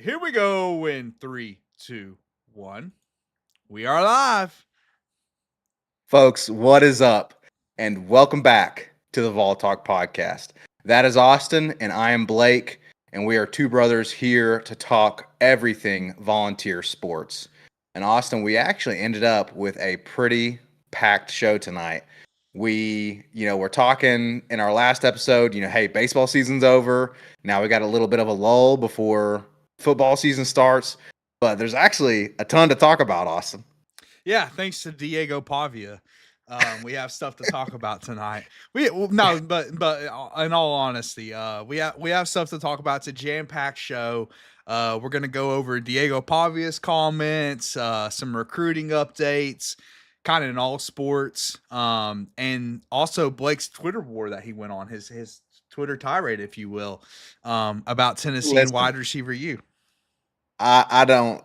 Here we go in 3, 2, 1. We are live. Folks, what is up? And welcome back to the Vol Talk podcast. That is Austin, and I am Blake, and we are two brothers here to talk everything volunteer sports. And Austin, we actually ended up with a pretty packed show tonight. We're talking in our last episode, hey, baseball season's over. Now we got a little bit of a lull before football season starts, but there's actually a ton to talk about, Austin. Yeah, thanks to Diego Pavia. We have stuff to talk about tonight. But in all honesty, we have stuff to talk about. It's a jam-packed show. We're gonna go over Diego Pavia's comments, some recruiting updates, kind of in all sports, and also Blake's Twitter war that he went on, his Twitter tirade, if you will, about Tennessee and Listen, wide receiver U. I don't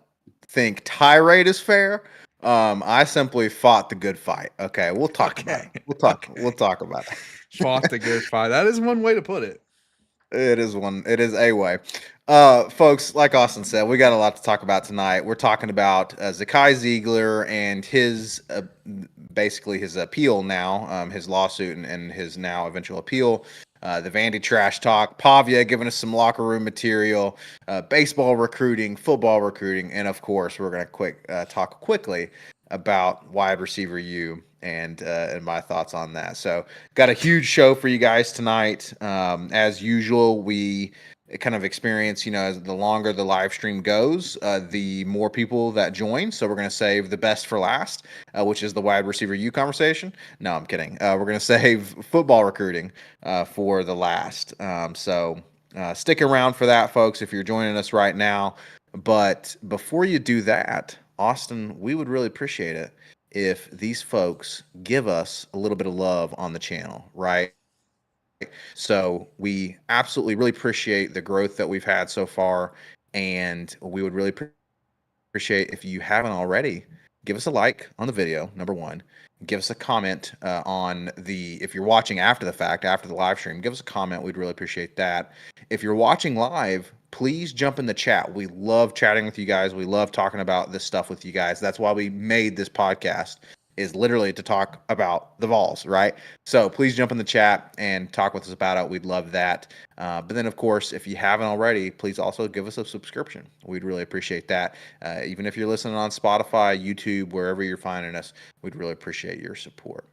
think tirade is fair. I simply fought the good fight. Okay, we'll talk about Okay, it. We'll talk about it. fought the good fight. That is one way to put it. It is one. It is a way. Folks, like Austin said, we got a lot to talk about tonight. We're talking about Zakai Ziegler and his basically his appeal now, his lawsuit and his now eventual appeal. The Vandy trash talk, Pavia giving us some locker room material, baseball recruiting, football recruiting, and of course, we're going to talk quickly about wide receiver U and my thoughts on that. So, got a huge show for you guys tonight. As usual, we kind of experience, as the longer the live stream goes, the more people that join. So we're going to save the best for last, which is the wide receiver U conversation. No, I'm kidding. We're going to save football recruiting for the last. Stick around for that, folks, if you're joining us right now. But before you do that, Austin, we would really appreciate it if these folks give us a little bit of love on the channel, right? So we absolutely really appreciate the growth that we've had so far, and we would really appreciate if you haven't already, give us a like on the video, number one. Give us a comment if you're watching after the fact, after the live stream, give us a comment. We'd really appreciate that. If you're watching live, please jump in the chat. We love chatting with you guys. We love talking about this stuff with you guys. That's why we made this podcast, is literally to talk about the Vols, right? So please jump in the chat and talk with us about it. We'd love that. But then, of course, if you haven't already, please also give us a subscription. We'd really appreciate that. Even if you're listening on Spotify, YouTube, wherever you're finding us, we'd really appreciate your support.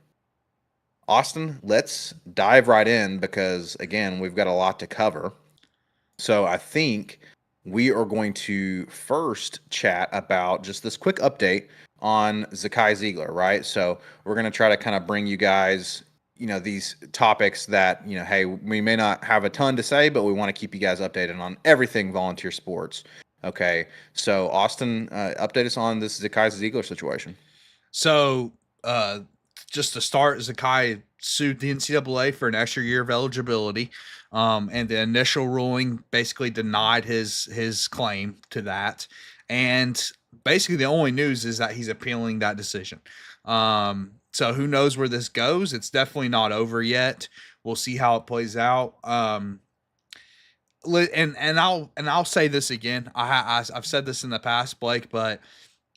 Austin, let's dive right in because, again, we've got a lot to cover. So I think we are going to first chat about just this quick update on Zakai Ziegler, right? So we're going to try to kind of bring you guys, these topics that, hey, we may not have a ton to say, but we want to keep you guys updated on everything volunteer sports. Okay. So Austin, update us on this Zakai Ziegler situation. So, just to start, Zakai sued the NCAA for an extra year of eligibility, and the initial ruling basically denied his claim to that. And basically, the only news is that he's appealing that decision. So who knows where this goes? It's definitely not over yet. We'll see how it plays out. I'll say this again. I've said this in the past, Blake, but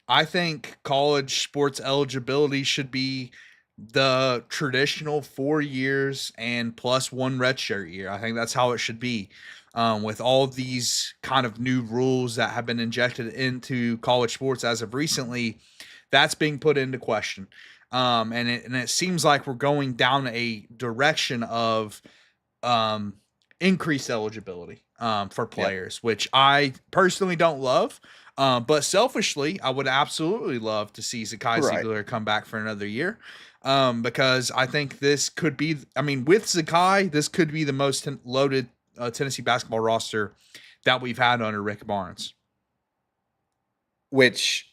I think college sports eligibility should be the traditional 4 years and plus one redshirt year. I think that's how it should be. With all these kind of new rules that have been injected into college sports as of recently, that's being put into question. And it seems like we're going down a direction of increased eligibility for players, which I personally don't love. But selfishly, I would absolutely love to see Zakai Ziegler come back for another year. Because I think this could be, with Zakai, this could be the most loaded Tennessee basketball roster that we've had under Rick Barnes. Which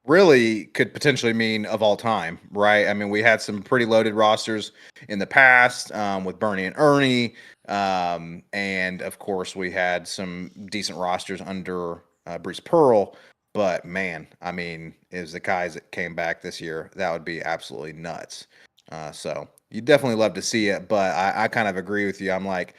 really could potentially mean of all time, right? I mean, we had some pretty loaded rosters in the past with Bernie and Ernie. And of course, we had some decent rosters under Bruce Pearl. But man, if the guys that came back this year, that would be absolutely nuts. So you definitely love to see it. But I kind of agree with you. I'm like,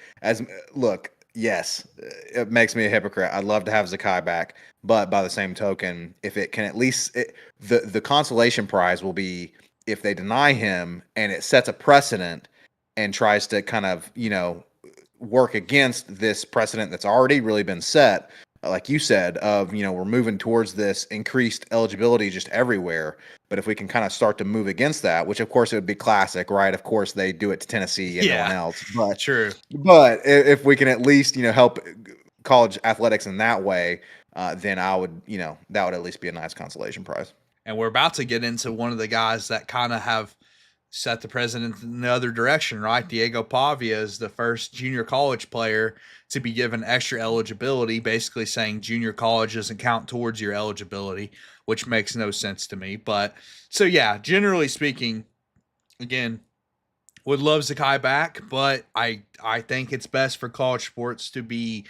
look, yes, it makes me a hypocrite. I'd love to have Zakai back, but by the same token, if it can at least the consolation prize will be if they deny him and it sets a precedent and tries to kind of work against this precedent that's already really been set, like you said, of we're moving towards this increased eligibility just everywhere. But if we can kind of start to move against that, which of course it would be classic, right? Of course they do it to Tennessee and no one Yeah, else, but true. if we can at least help college athletics in that way, then I would that would at least be a nice consolation prize. And we're about to get into one of the guys that kind of have set the precedent in the other direction, right? Diego Pavia is the first junior college player to be given extra eligibility, basically saying junior college doesn't count towards your eligibility, which makes no sense to me. But so, yeah, generally speaking, again, would love Zakai back, but I think it's best for college sports to be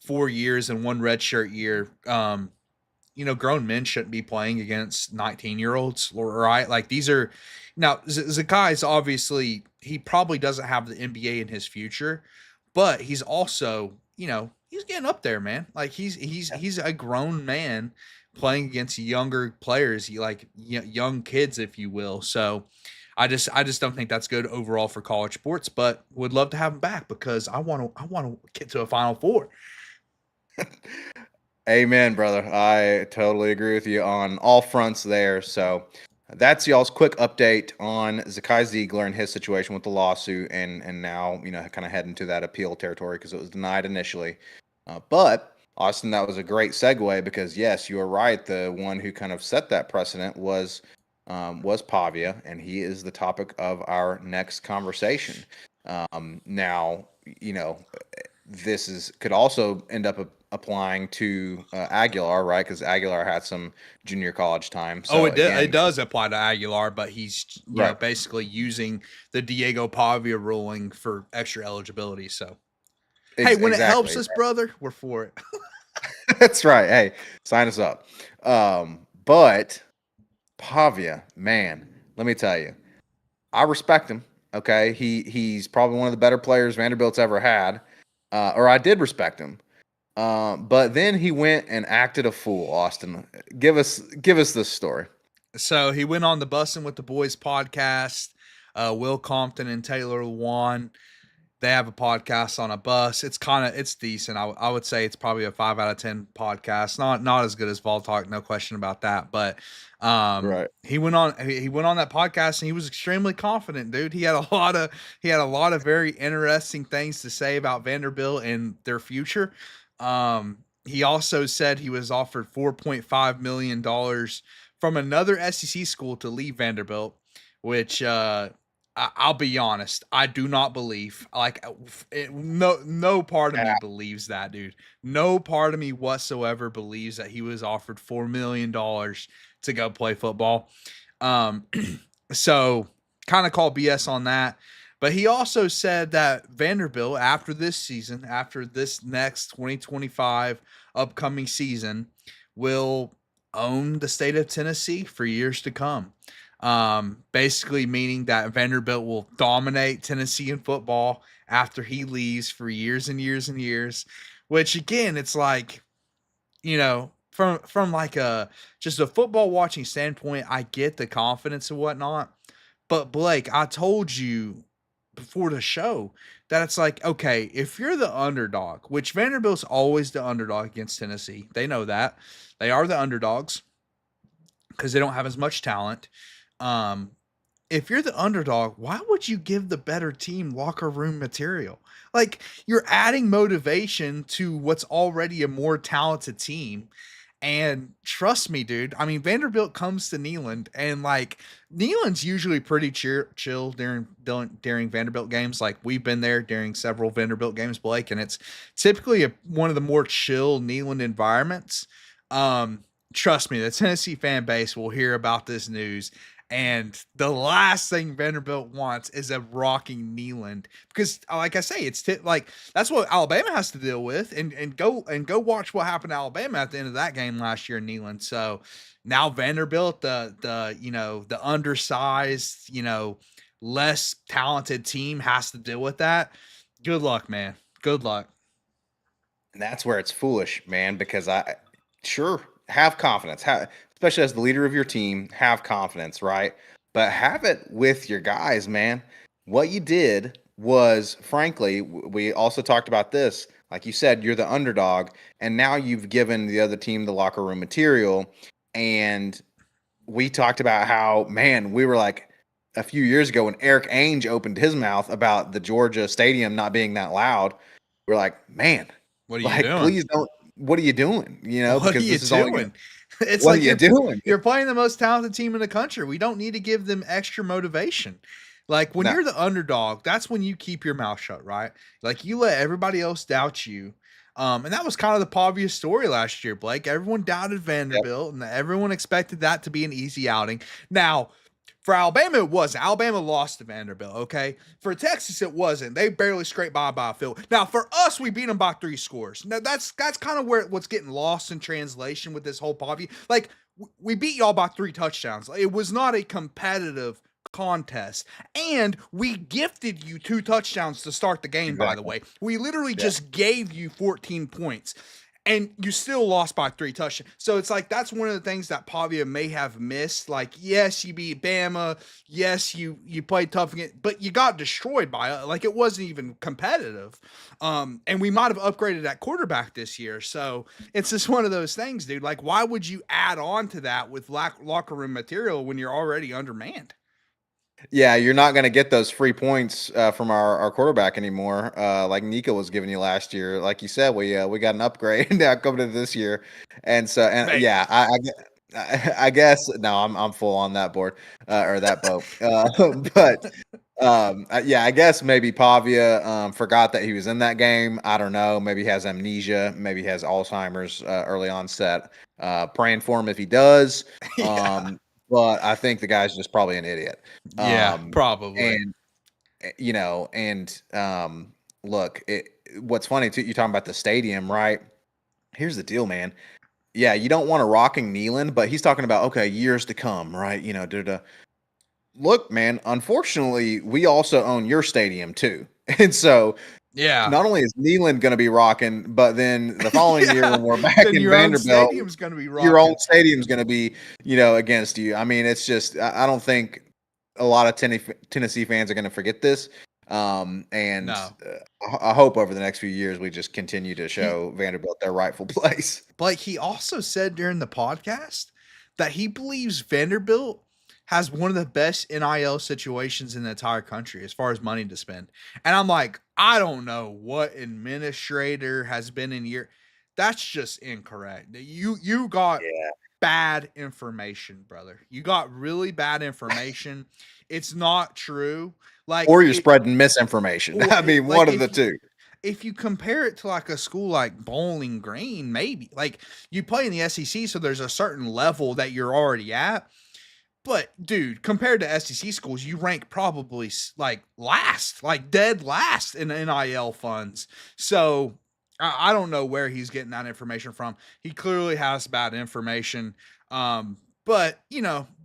4 years and one redshirt year. Grown men shouldn't be playing against 19-year-olds, right? Like these are now Zakai is obviously he probably doesn't have the NBA in his future, but he's also, he's getting up there, man. Like he's a grown man playing against younger players, young kids, if you will. So I just don't think that's good overall for college sports, but would love to have him back because I want to get to a Final Four. Amen, brother. I totally agree with you on all fronts there. So that's y'all's quick update on Zakai Ziegler and his situation with the lawsuit, and now kind of heading to that appeal territory because it was denied initially. But Austin, that was a great segue because yes, you are right. The one who kind of set that precedent was Pavia, and he is the topic of our next conversation. Now, this could also end up applying to Aguilar, right? Because Aguilar had some junior college time. Oh, So it again, does apply to Aguilar, but he's right? basically using the Diego Pavia ruling for extra eligibility. So hey, when it helps Exactly. us, brother, we're for it. That's right. Hey, sign us up. But Pavia, man, let me tell you, I respect him. Okay, he's probably one of the better players Vanderbilt's ever had, or I did respect him. But then he went and acted a fool. Austin, give us this story. So he went on the Bussin' with the Boys podcast. Will Compton and Taylor Lewan, they have a podcast on a bus. It's decent. I would say it's probably a 5 out of 10 podcast. Not as good as Vol Talk, no question about that. But Right. he went on that podcast and he was extremely confident, dude. He had a lot of very interesting things to say about Vanderbilt and their future. He also said he was offered $4.5 million from another SEC school to leave Vanderbilt, which I'll be honest, I do not believe. Like, no part of me believes that, dude. No part of me whatsoever believes that he was offered $4 million to go play football. Um, so kind of call BS on that. But he also said that Vanderbilt, after this season, after this next 2025 upcoming season, will own the state of Tennessee for years to come. Basically meaning that Vanderbilt will dominate Tennessee in football after he leaves for years and years and years. Which again, it's like, from like a just a football watching standpoint, I get the confidence and whatnot. But Blake, I told you before the show that it's like, okay, if you're the underdog, which Vanderbilt's always the underdog against Tennessee, they know that. They are the underdogs because they don't have as much talent. Um, if you're the underdog, why would you give the better team locker room material? Like you're adding motivation to what's already a more talented team. And trust me, dude. I mean, Vanderbilt comes to Neyland, and like Neyland's usually pretty chill during Vanderbilt games. Like we've been there during several Vanderbilt games, Blake, and it's typically one of the more chill Neyland environments. Trust me, the Tennessee fan base will hear about this news. And the last thing Vanderbilt wants is a rocking Neyland because, like I say, like that's what Alabama has to deal with, and go watch what happened to Alabama at the end of that game last year in Neyland. So now Vanderbilt, the undersized, less talented team has to deal with that. Good luck, man. Good luck. And that's where it's foolish, man, because sure have confidence, especially as the leader of your team, have confidence, right? But have it with your guys, man. What you did was, frankly, we also talked about this. Like you said, you're the underdog, and now you've given the other team the locker room material. And we talked about how, man, we were like a few years ago when Eric Ainge opened his mouth about the Georgia stadium not being that loud. We're like, man, What are you like, doing? please don't. What are you doing? What are Because you this is only going to. doing? It's What are like you doing? you're playing the most talented team in the country. We don't need to give them extra motivation. Like when No. you're the underdog, that's when you keep your mouth shut, right? Like you let everybody else doubt you. And that was kind of the Pavia story last year, Blake. Everyone doubted Yep. Vanderbilt, and everyone expected that to be an easy outing. Now, for Alabama, it wasn't. Alabama lost to Vanderbilt, okay? For Texas, it wasn't. They barely scraped by a field. Now, for us, we beat them by 3 scores. Now, that's kind of where what's getting lost in translation with this whole Pavia. Like, we beat y'all by 3 touchdowns. It was not a competitive contest. And we gifted you 2 touchdowns to start the game, by the Exactly. way. We literally Yeah. just gave you 14 points. And you still lost by 3 touchdowns. So it's like that's one of the things that Pavia may have missed. Like, yes, you beat Bama. Yes, you played tough again, but you got destroyed by it. Like it wasn't even competitive. And we might have upgraded that quarterback this year. So it's just one of those things, dude. Like, why would you add on to that with locker room material when you're already undermanned? Yeah, you're not going to get those free points from our quarterback anymore. Like Nico was giving you last year. Like you said, we got an upgrade now coming to this year, and so Maybe. yeah, I guess no, I'm full on that board or that boat. But yeah, I guess maybe Pavia forgot that he was in that game. I don't know. Maybe he has amnesia. Maybe he has Alzheimer's early onset. Praying for him if he does. Yeah. But I think the guy's just probably an idiot. Yeah, probably. And look, what's funny too, you're talking about the stadium, right? Here's the deal, man. Yeah, you don't want a rocking Neyland, but he's talking about okay, years to come, right? Look, man, unfortunately, we also own your stadium too. And so Yeah. not only is Neyland going to be rocking, but then the following year Yeah. when we're back Then in your own Vanderbilt, stadium's going to be your own rocking. stadium's going to be, against you. I mean, it's just I don't think a lot of Tennessee fans are going to forget this. And No. I hope over the next few years we just continue to He show Vanderbilt their rightful place. Like he also said during the podcast that he believes Vanderbilt has one of the best NIL situations in the entire country as far as money to spend. And I'm like, I don't know what administrator has been in year. That's just incorrect. You got Yeah. bad information, brother. You got really bad information. It's not true. Like Or you're it, spreading misinformation. or I it, mean, one like of the two. if you compare it to like a school like Bowling Green, maybe like you play in the SEC, so there's a certain level that you're already at. But dude, compared to SEC schools, you rank probably like last, like dead last in NIL funds. So I don't know where he's getting that information from. He clearly has bad information. But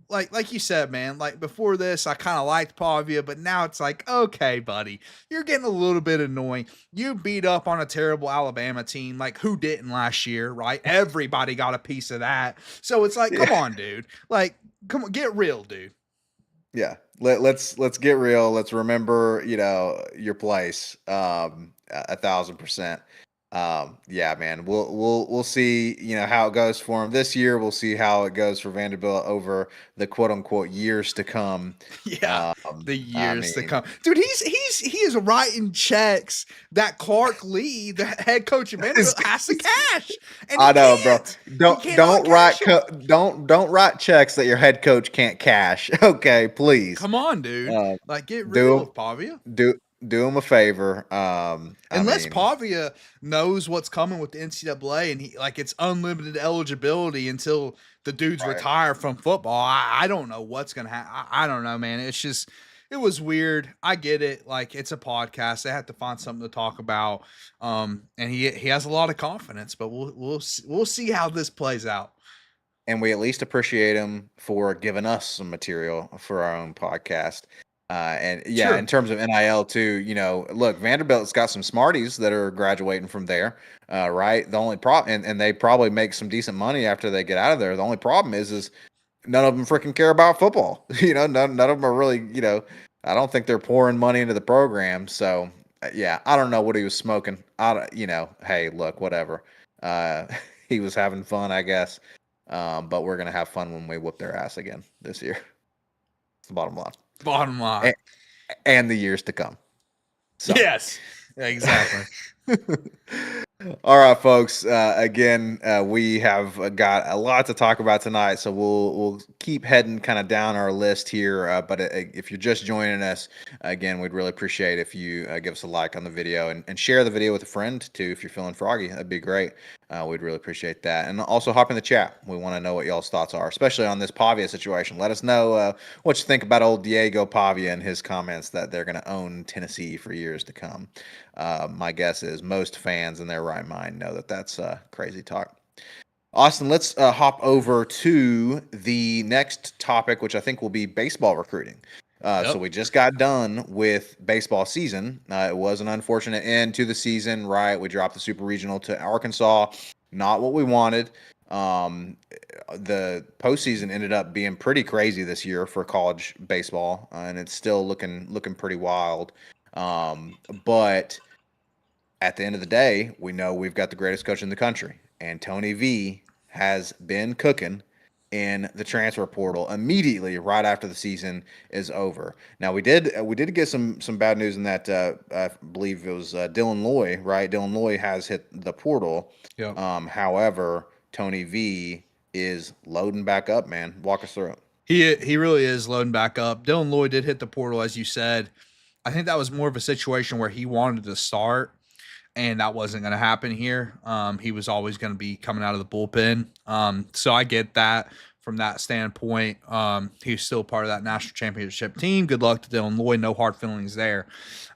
like you said, man, like before this, I kind of liked Pavia, but now it's like, okay, buddy, you're getting a little bit annoying. You beat up on a terrible Alabama team, like who didn't last year, right? Everybody got a piece of that. So it's like, come Yeah. on, dude. Like, come on, get real, dude. Yeah. Let's get real. Let's remember, your place. 1,000%. Yeah, man. We'll see, how it goes for him this year. We'll see how it goes for Vanderbilt over the quote unquote years to come. Yeah, the I years to mean, come, dude. He is writing checks that Clark Lee, the head coach of Vanderbilt, has to cash, and he I know, bro. can't. He Don't cannot don't write cash them. don't write checks that your head coach can't cash. Okay, please. Come on, dude. Uh, Like, get real do with Pavia. do do him a favor. I Unless mean, Pavia knows what's coming with the NCAA and he like it's unlimited eligibility until the dudes right. retire from football. I don't know what's gonna happen. I don't know, man. It's just it was weird. I get it. Like it's a podcast. They have to find something to talk about. And he has a lot of confidence, but we'll see how this plays out. And we at least appreciate him for giving us some material for our own podcast. And yeah, True. in terms of NIL too, look, Vanderbilt's got some smarties that are graduating from there, right? The only problem, and they probably make some decent money after they get out of there. The only problem is none of them freaking care about football. None of them are really, I don't think they're pouring money into the program. So yeah, I don't know what he was smoking. Hey, look, whatever. Uh, he was having fun, I guess. But we're gonna have fun when we whoop their ass again this year. It's the bottom line. Bottom line. And, and the years to come. So. Yes. Exactly. All right, folks. Again, we have got a lot to talk about tonight, so we'll keep heading kind of down our list here. But if you're just joining us, again, we'd really appreciate if you give us a like on the video and share the video with a friend too. If you're feeling froggy, that'd be great. We'd really appreciate that, and also hop in the chat. We want to know what y'all's thoughts are, especially on this Pavia situation. Let us know what you think about old Diego Pavia and his comments that they're going to own Tennessee for years to come. My guess is most fans in their right mind know that that's crazy talk. Austin, let's hop over to the next topic, which I think will be baseball recruiting. So we just got done with baseball season. It was an unfortunate end to the season, right? We dropped the Super Regional to Arkansas. Not what we wanted. The postseason ended up being pretty crazy this year for college baseball, and it's still looking pretty wild. But at the end of the day, we know we've got the greatest coach in the country, and Tony V has been cooking in the transfer portal immediately right after the season is over. Now we did get some bad news in that I believe it was Dylan Loy, right? Dylan Loy has hit the portal. Yep. However, Tony V is loading back up, man. Walk us through it. He really is loading back up. Dylan Lloyd did hit the portal, as you said. I think that was more of a situation where he wanted to start, and that wasn't going to happen here. He was always going to be coming out of the bullpen. So I get that from that standpoint. He's still part of that national championship team. Good luck to Dylan Lloyd. No hard feelings there.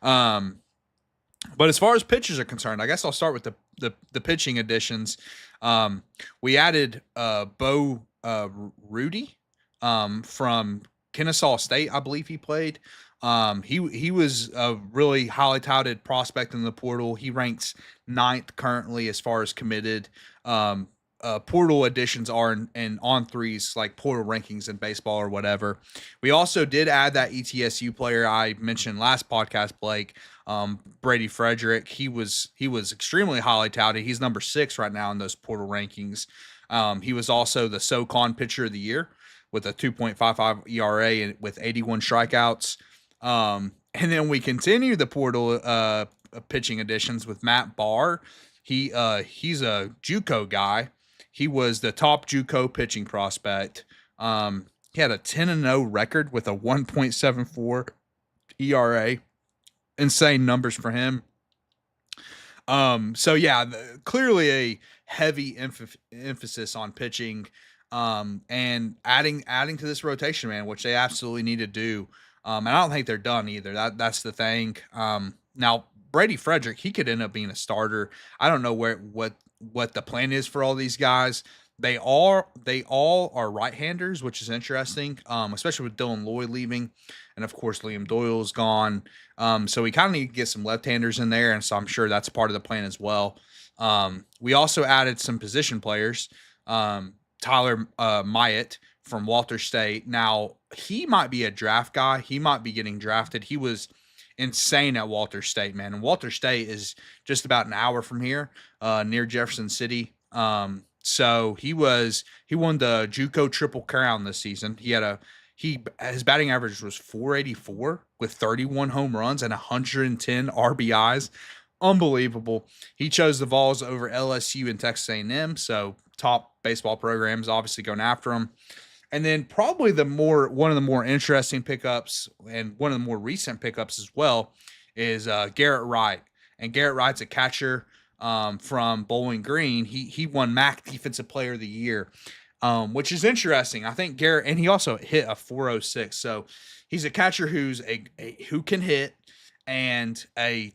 But as far as pitchers are concerned, I guess I'll start with the pitching additions. We added Bo Rudy from Kennesaw State, I believe he played. He was a really highly touted prospect in the portal. He ranks 9th currently as far as committed. Portal additions are in on threes, like portal rankings in baseball or whatever. We also did add that ETSU player I mentioned last podcast, Blake, Brady Frederick. He was extremely highly touted. He's number 6 right now in those portal rankings. He was also the SoCon pitcher of the year with a 2.55 ERA and with 81 strikeouts. And then we continue the portal pitching additions with Matt Barr. He's a JUCO guy. He was the top JUCO pitching prospect. He had a 10-0 record with a 1.74 ERA. Insane numbers for him. So yeah, clearly a heavy emphasis on pitching, and adding to this rotation, man, which they absolutely need to do. And I don't think they're done either. That's the thing. Now Brady Frederick, he could end up being a starter. I don't know what the plan is for all these guys. They all are right-handers, which is interesting, especially with Dylan Lloyd leaving, and of course Liam Doyle's gone. So we kind of need to get some left-handers in there, and so I'm sure that's part of the plan as well. We also added some position players. Tyler Myatt from Walter State. Now, he might be a draft guy. He might be getting drafted. He was insane at Walter State, man. And Walter State is just about an hour from here, near Jefferson City. So he won the JUCO Triple Crown this season. His batting average was 484 with 31 home runs and 110 RBIs. Unbelievable. He chose the Vols over LSU and Texas A&M, so top baseball programs obviously going after him. And then probably one of the more interesting pickups and one of the more recent pickups as well is Garrett Wright. And Garrett Wright's a catcher from Bowling Green. He won MAC Defensive Player of the Year, which is interesting. I think Garrett, and he also hit a 406. So he's a catcher who's who can hit and a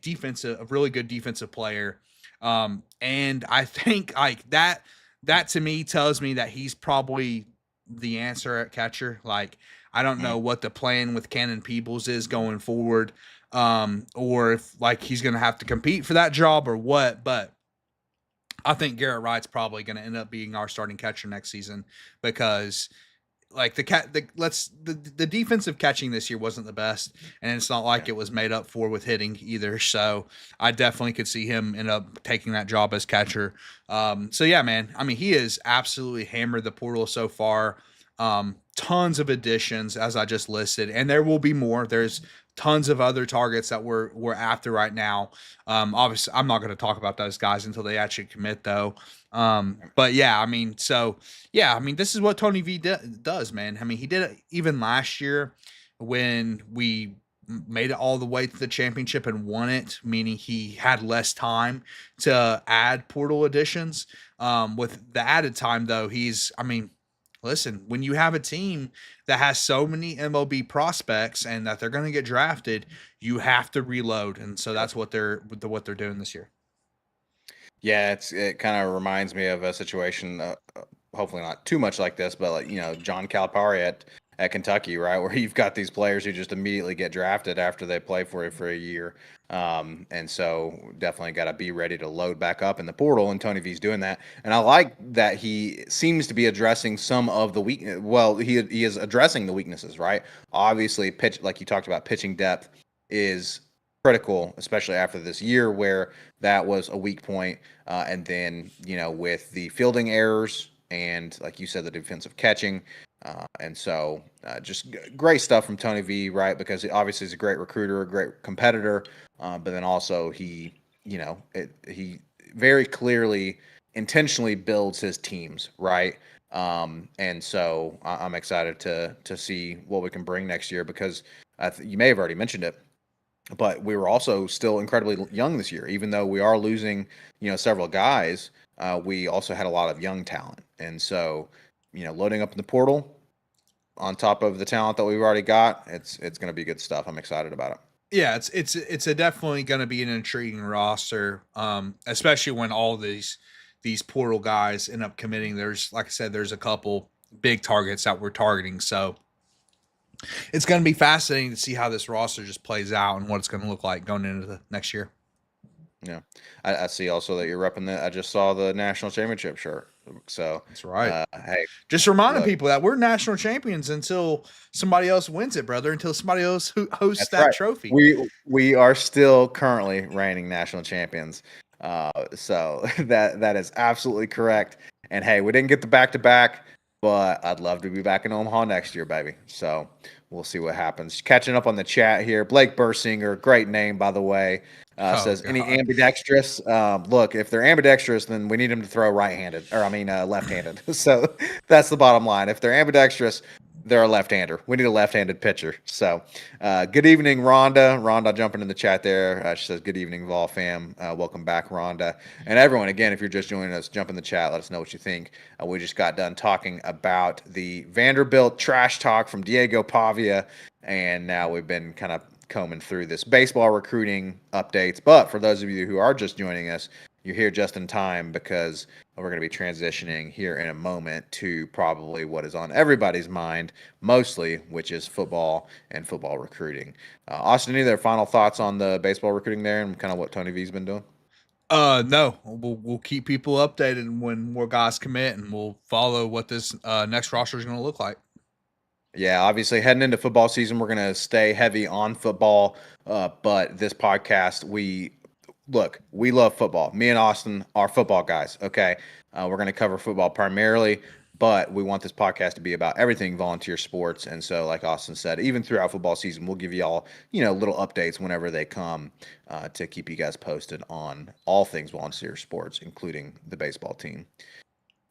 really good defensive player. And I think like that to me tells me that he's probably the answer at catcher. Like, I don't know what the plan with Cannon Peebles is going forward, or if like he's going to have to compete for that job or what. But I think Garrett Wright's probably going to end up being our starting catcher next season because like the defensive catching this year wasn't the best, and it's not like Yeah. it was made up for with hitting either. So I definitely could see him end up taking that job as catcher. So yeah, man. I mean, he has absolutely hammered the portal so far. Tons of additions as I just listed, and there will be more. There's tons of other targets that we're after right now. Obviously, I'm not going to talk about those guys until they actually commit, though. But yeah, I mean, so yeah, I mean, this is what Tony V does, man. I mean, he did it even last year when we made it all the way to the championship and won it, meaning he had less time to add portal additions. With the added time, though, I mean, listen, when you have a team that has so many MLB prospects and that they're going to get drafted, you have to reload, and so that's what they're doing this year. Yeah, it kind of reminds me of a situation, hopefully not too much like this, but like John Calipari at Kentucky, right, where you've got these players who just immediately get drafted after they play for you for a year, and so definitely got to be ready to load back up in the portal. And Tony V's doing that, and I like that he seems to be addressing some of the weakness. Well, he is addressing the weaknesses, right? Obviously, pitch like you talked about, pitching depth is critical, especially after this year where that was a weak point. And then, with the fielding errors and, like you said, the defensive catching. And so just great stuff from Tony V, right? Because he obviously is a great recruiter, a great competitor. But then also he very clearly intentionally builds his teams, right? And so I'm excited to see what we can bring next year because you may have already mentioned it, but we were also still incredibly young this year. Even though we are losing, several guys, we also had a lot of young talent. And so, loading up in the portal on top of the talent that we've already got, it's going to be good stuff. I'm excited about it. Yeah, it's a definitely going to be an intriguing roster, especially when all these portal guys end up committing. There's, like I said, there's a couple big targets that we're targeting, so it's going to be fascinating to see how this roster just plays out and what it's going to look like going into the next year. Yeah, I see also that you're repping I just saw the national championship shirt. So That's right. hey, Just reminding look, people that we're national champions until somebody else wins it, brother. Until somebody else who hosts that's that right. trophy. We are still currently reigning national champions. So that is absolutely correct. And hey, we didn't get the back to back, but I'd love to be back in Omaha next year, baby. So we'll see what happens. Catching up on the chat here, Blake Bursinger, great name by the way. Says God. any ambidextrous. Look, if they're ambidextrous, then we need them to throw right-handed, or I mean left-handed. So that's the bottom line. If they're ambidextrous, they're a left-hander. We need a left-handed pitcher. So, good evening, Rhonda. Rhonda jumping in the chat there. She says, "Good evening, Vol fam. Welcome back, Rhonda, and everyone. Again, if you're just joining us, jump in the chat. Let us know what you think. We just got done talking about the Vanderbilt trash talk from Diego Pavia, and now we've been kind of combing through this baseball recruiting updates. But for those of you who are just joining us, you're here just in time because we're going to be transitioning here in a moment to probably what is on everybody's mind mostly, which is football and football recruiting. Austin, any other final thoughts on the baseball recruiting there and kind of what Tony V's been doing? No, we'll keep people updated when more guys commit, and we'll follow what this next roster is going to look like. Yeah, obviously heading into football season, we're going to stay heavy on football. But this podcast, we love football. Me and Austin are football guys. Okay. We're going to cover football primarily, but we want this podcast to be about everything volunteer sports. And so, like Austin said, even throughout football season, we'll give you all, little updates whenever they come to keep you guys posted on all things volunteer sports, including the baseball team.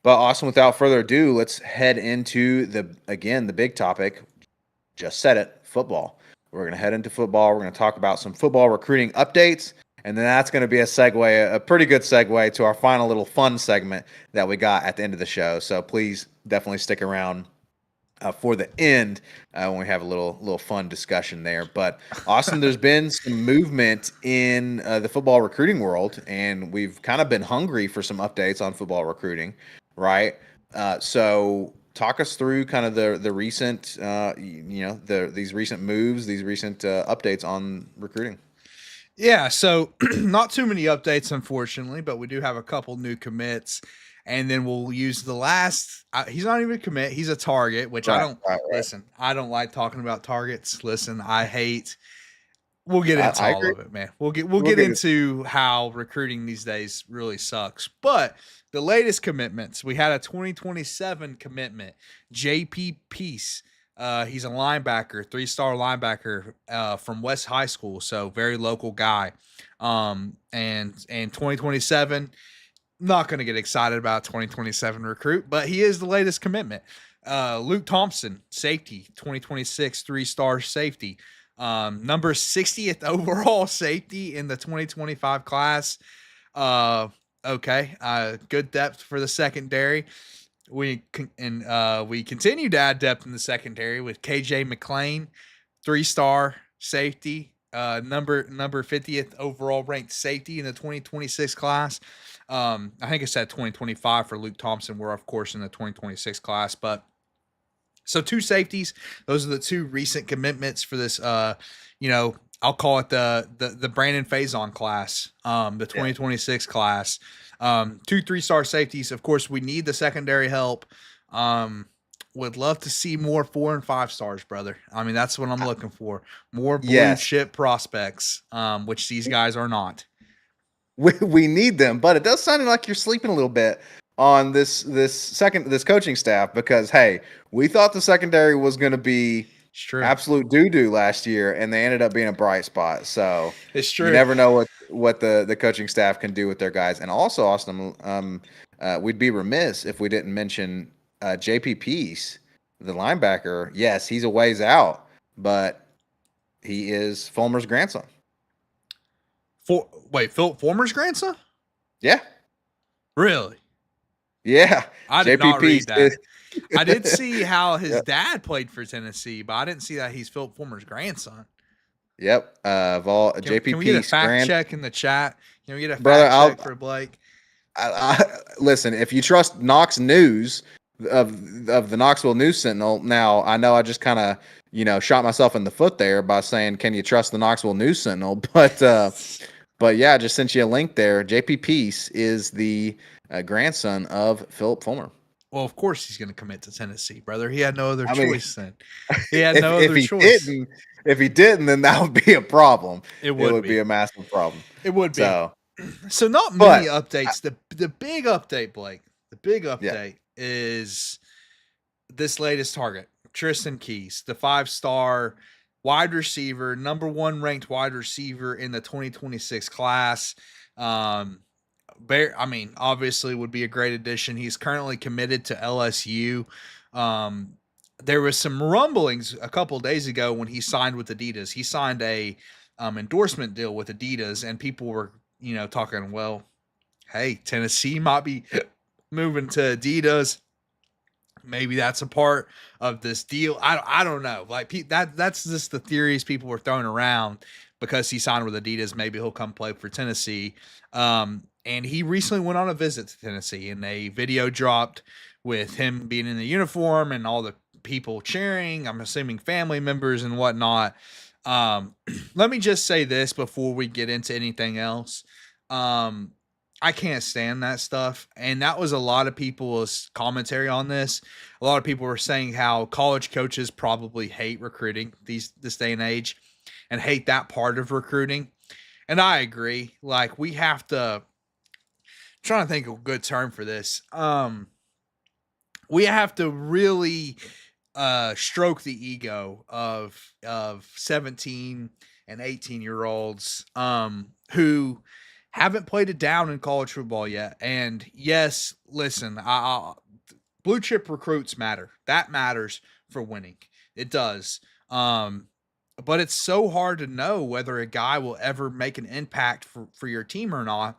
But Austin, without further ado, let's head into the big topic. Just said it, football. We're going to head into football. We're going to talk about some football recruiting updates. And then that's going to be a pretty good segue to our final little fun segment that we got at the end of the show. So please definitely stick around for the end when we have a little fun discussion there. But Austin, there's been some movement in the football recruiting world, and we've kind of been hungry for some updates on football recruiting, right? So talk us through kind of the recent, these recent moves, these recent updates on recruiting. Yeah, so not too many updates, unfortunately, but we do have a couple new commits. And then we'll use the last. He's not even a commit. He's a target, which I Right, don't right. listen. I don't like talking about targets. Listen, I hate. We'll get into I all agree. of it, man. We'll We'll get get it. into how recruiting these days really sucks. But the latest commitments, we had a 2027 commitment, JP Peace. He's a linebacker, 3-star linebacker from West High School, so very local guy. And 2027, not going to get excited about 2027 recruit, but he is the latest commitment. Luke Thompson, safety, 2026 3-star safety. Number 60th overall safety in the 2025 class. Okay, good depth for the secondary. We continue to add depth in the secondary with KJ McLean, 3-star safety, number 50th overall ranked safety in the 2026 class. I think it said 2025 for Luke Thompson. We're of course in the 2026 class, but so 2 safeties. Those are the 2 recent commitments for this. I'll call it the Brandon Faison class, the 2026 class. 2 3-star safeties. Of course, we need the secondary help. Would love to see more 4 and 5 stars, brother. I mean, that's what I'm looking for. More blue Yes, chip prospects, which these guys are not. we need them, but it does sound like you're sleeping a little bit on this coaching staff because hey, we thought the secondary was going to be It's true. absolute doo doo last year, and they ended up being a bright spot. So It's you true. never know what the coaching staff can do with their guys. And also, Austin, we'd be remiss if we didn't mention JP Peace, the linebacker. Yes, he's a ways out, but he is Fulmer's grandson. Phil Former's grandson? Yeah, Really? yeah. I did JP not Peace read that. I did see how his Yep. dad played for Tennessee, but I didn't see that he's Philip Fulmer's grandson. Yep. JP Can we get a Peace, fact check in the chat? Can we get a brother. fact check for Blake? Listen. If you trust Knox News of the Knoxville News Sentinel, now I know I just kind of shot myself in the foot there by saying, "Can you trust the Knoxville News Sentinel?" But yeah, I just sent you a link there. JP Peace is the grandson of Philip Fulmer. Well, of course he's going to commit to Tennessee, brother. He had no other I mean, choice then. He had no other choice. if he didn't, then that would be a problem. It would be a massive problem. It would be. So, So not but many updates. The big update, Blake. The big yeah, update is this latest target, Tristan Keys, the 5-star wide receiver, number 1 ranked wide receiver in the 2026 class. Obviously would be a great addition. He's currently committed to LSU. There was some rumblings a couple of days ago when he signed with Adidas. He signed a endorsement deal with Adidas, and people were, talking, well, hey, Tennessee might be moving to Adidas. Maybe that's a part of this deal. I don't know. Like that's just the theories people were throwing around because he signed with Adidas. Maybe he'll come play for Tennessee. And he recently went on a visit to Tennessee, and a video dropped with him being in the uniform and all the people cheering. I'm assuming family members and whatnot. Let me just say this before we get into anything else. I can't stand that stuff. And that was a lot of people's commentary on this. A lot of people were saying how college coaches probably hate recruiting this day and age and hate that part of recruiting. And I agree. Like, we have to, trying to think of a good term for this. We have to really stroke the ego of 17 and 18-year-olds who haven't played it down in college football yet. And yes, listen, blue chip recruits matter. That matters for winning. It does. But it's so hard to know whether a guy will ever make an impact for your team or not,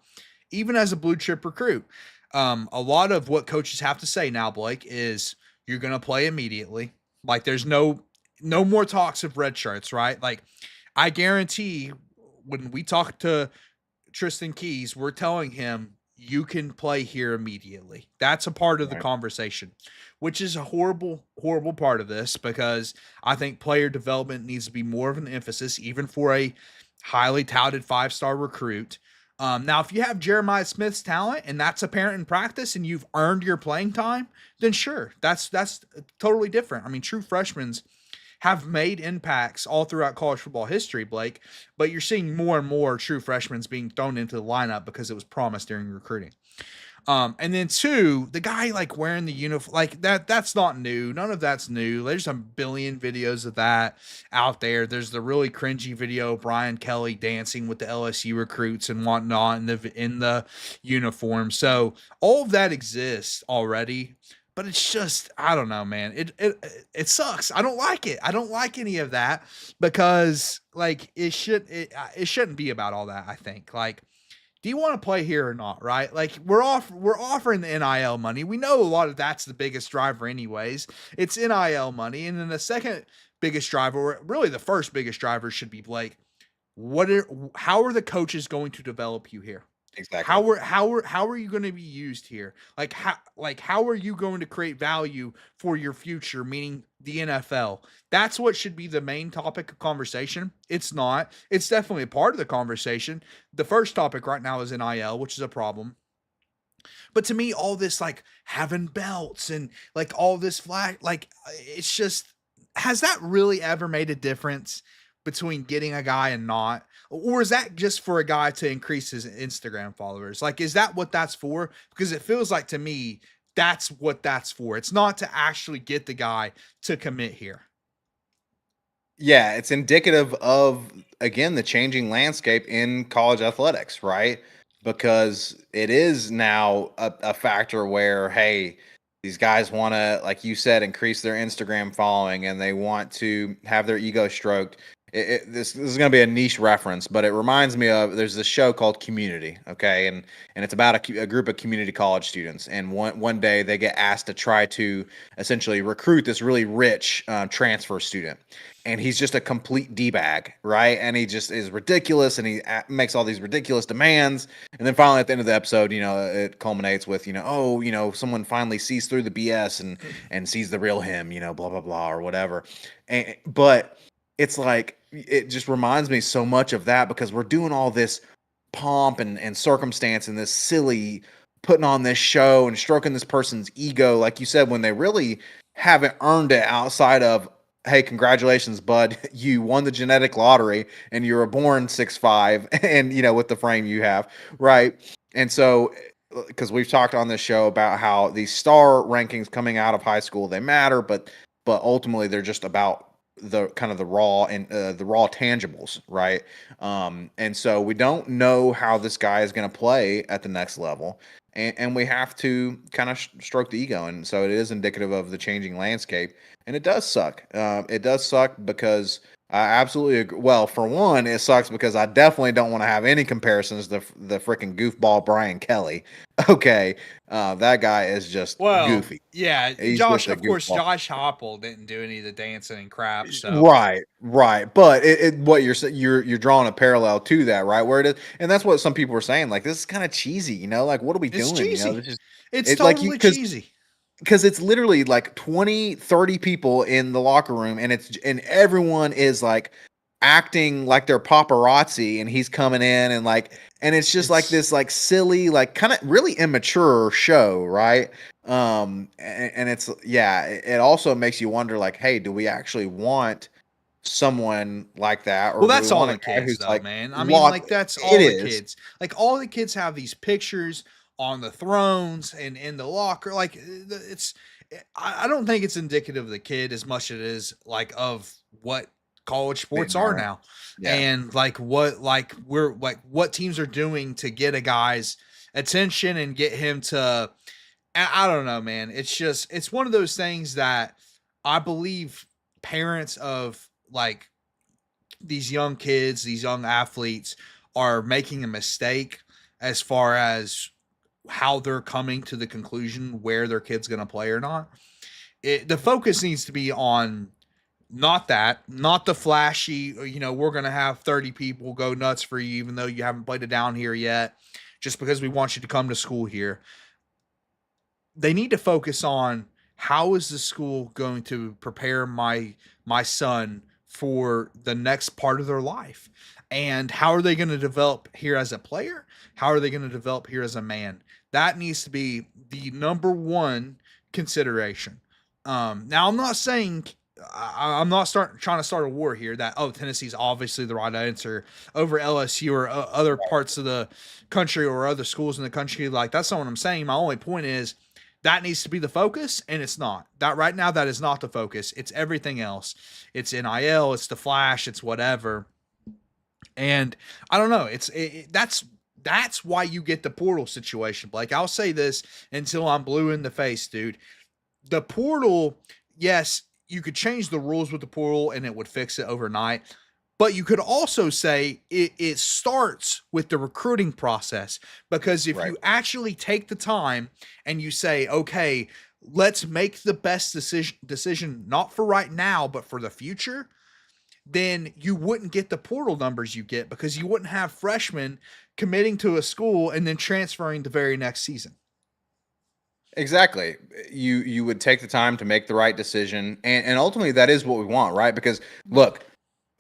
even as a blue chip recruit. A lot of what coaches have to say now, Blake, is you're going to play immediately. Like, there's no more talks of red shirts, right? Like, I guarantee when we talk to Tristan Keys, we're telling him you can play here immediately. That's a part of the Right. conversation, which is a horrible, horrible part of this because I think player development needs to be more of an emphasis, even for a highly touted 5-star recruit. Now, if you have Jeremiah Smith's talent and that's apparent in practice and you've earned your playing time, then sure, that's totally different. I mean, true freshmen have made impacts all throughout college football history, Blake, but you're seeing more and more true freshmen being thrown into the lineup because it was promised during recruiting. And then two, the guy like wearing the uniform, like that's not new. None of that's new. There's a billion videos of that out there. There's the really cringy video of Brian Kelly dancing with the LSU recruits and whatnot in the uniform. So all of that exists already. But it's just, I don't know, man. It sucks. I don't like it. I don't like any of that because like it shouldn't be about all that, I think. Like, do you want to play here or not, right? Like we're offering the NIL money. We know a lot of that's the biggest driver anyways. It's NIL money. And then the second biggest driver, or really the first biggest driver should be Blake. How are the coaches going to develop you here? Exactly. How are you going to be used here? How are you going to create value for your future, meaning the NFL? That's what should be the main topic of conversation. It's not. It's definitely a part of the conversation. The first topic right now is NIL, which is a problem. But to me, all this like having belts and like all this flag, like it's just, has that really ever made a difference between getting a guy and not? Or is that just for a guy to increase his Instagram followers? Like, is that what that's for? Because it feels like to me, that's what that's for. It's not to actually get the guy to commit here. Yeah, it's indicative of, again, the changing landscape in college athletics, right? Because it is now a factor where, hey, these guys want to, like you said, increase their Instagram following and they want to have their ego stroked. This is going to be a niche reference, but it reminds me of, there's this show called Community, okay, and it's about a group of community college students, and one day they get asked to try to essentially recruit this really rich transfer student, and he's just a complete d-bag, right? And he just is ridiculous, and he makes all these ridiculous demands, and then finally at the end of the episode, it culminates with, someone finally sees through the BS and sees the real him, blah blah blah or whatever, but it's like, it just reminds me so much of that because we're doing all this pomp and circumstance and this silly putting on this show and stroking this person's ego, like you said, when they really haven't earned it outside of, hey, congratulations, bud, you won the genetic lottery and you were born 6'5", and with the frame you have, right? And so, because we've talked on this show about how these star rankings coming out of high school, they matter, but ultimately they're just about the kind of the raw and the raw tangibles, right? And so we don't know how this guy is going to play at the next level, and we have to kind of stroke the ego, and so it is indicative of the changing landscape, and it does suck. It does suck because I absolutely agree. Well, for one, it sucks because I definitely don't want to have any comparisons to the freaking goofball Brian Kelly. Okay, that guy is just Well, goofy. yeah, He's Josh. just a Of course, goofball. Josh Heupel didn't do any of the dancing and crap. So Right. But what you're drawing a parallel to that, right? Where it is, and that's what some people were saying. Like, this is kind of cheesy, Like, what are we it's doing? cheesy. This is It's it like you totally cheesy. because it's literally like 20, 30 people in the locker room, and everyone is like acting like they're paparazzi, and he's coming in and it's just like It's this like silly, like kind of really immature show, right? And it's, yeah, it also makes you wonder, like, hey, do we actually want someone like that, or Well, do we that's all want a the guy kids, who's though, like man. I mean, like locked? that's It all the is. kids. Like all the kids have these pictures on the thrones and in the locker. Like it's, I don't think it's indicative of the kid as much as it is like of what college The sports are environment. now, Yeah. and what teams are doing to get a guy's attention and get him to. I don't know, man. It's just it's one of those things that I believe parents of like these young kids, these young athletes are making a mistake as far as how they're coming to the conclusion where their kid's going to play or not. The focus needs to be on not the flashy, we're going to have 30 people go nuts for you, even though you haven't played it down here yet. just because we want you to come to school here. They need to focus on how is the school going to prepare my son for the next part of their life, and how are they going to develop here as a player, how are they going to develop here as a man. That needs to be the number one consideration. Now I'm not saying I'm not trying to start a war here that, oh, Tennessee's obviously the right answer over LSU or other parts of the country or other schools in the country. Like, that's not what I'm saying. My only point is that needs to be the focus, and it's not. That right now, that is not the focus. It's everything else. It's NIL, it's the flash, it's whatever. And I don't know. That's why you get the portal situation, Blake. I'll say this until I'm blue in the face, dude. The portal, yes, you could change the rules with the portal and it would fix it overnight. But you could also say it starts with the recruiting process, because if Right. you actually take the time and you say, okay, let's make the best decision, not for right now, but for the future, then you wouldn't get the portal numbers you get, because you wouldn't have freshmen committing to a school and then transferring the very next season. Exactly. You would take the time to make the right decision, and ultimately that is what we want, right? Because look,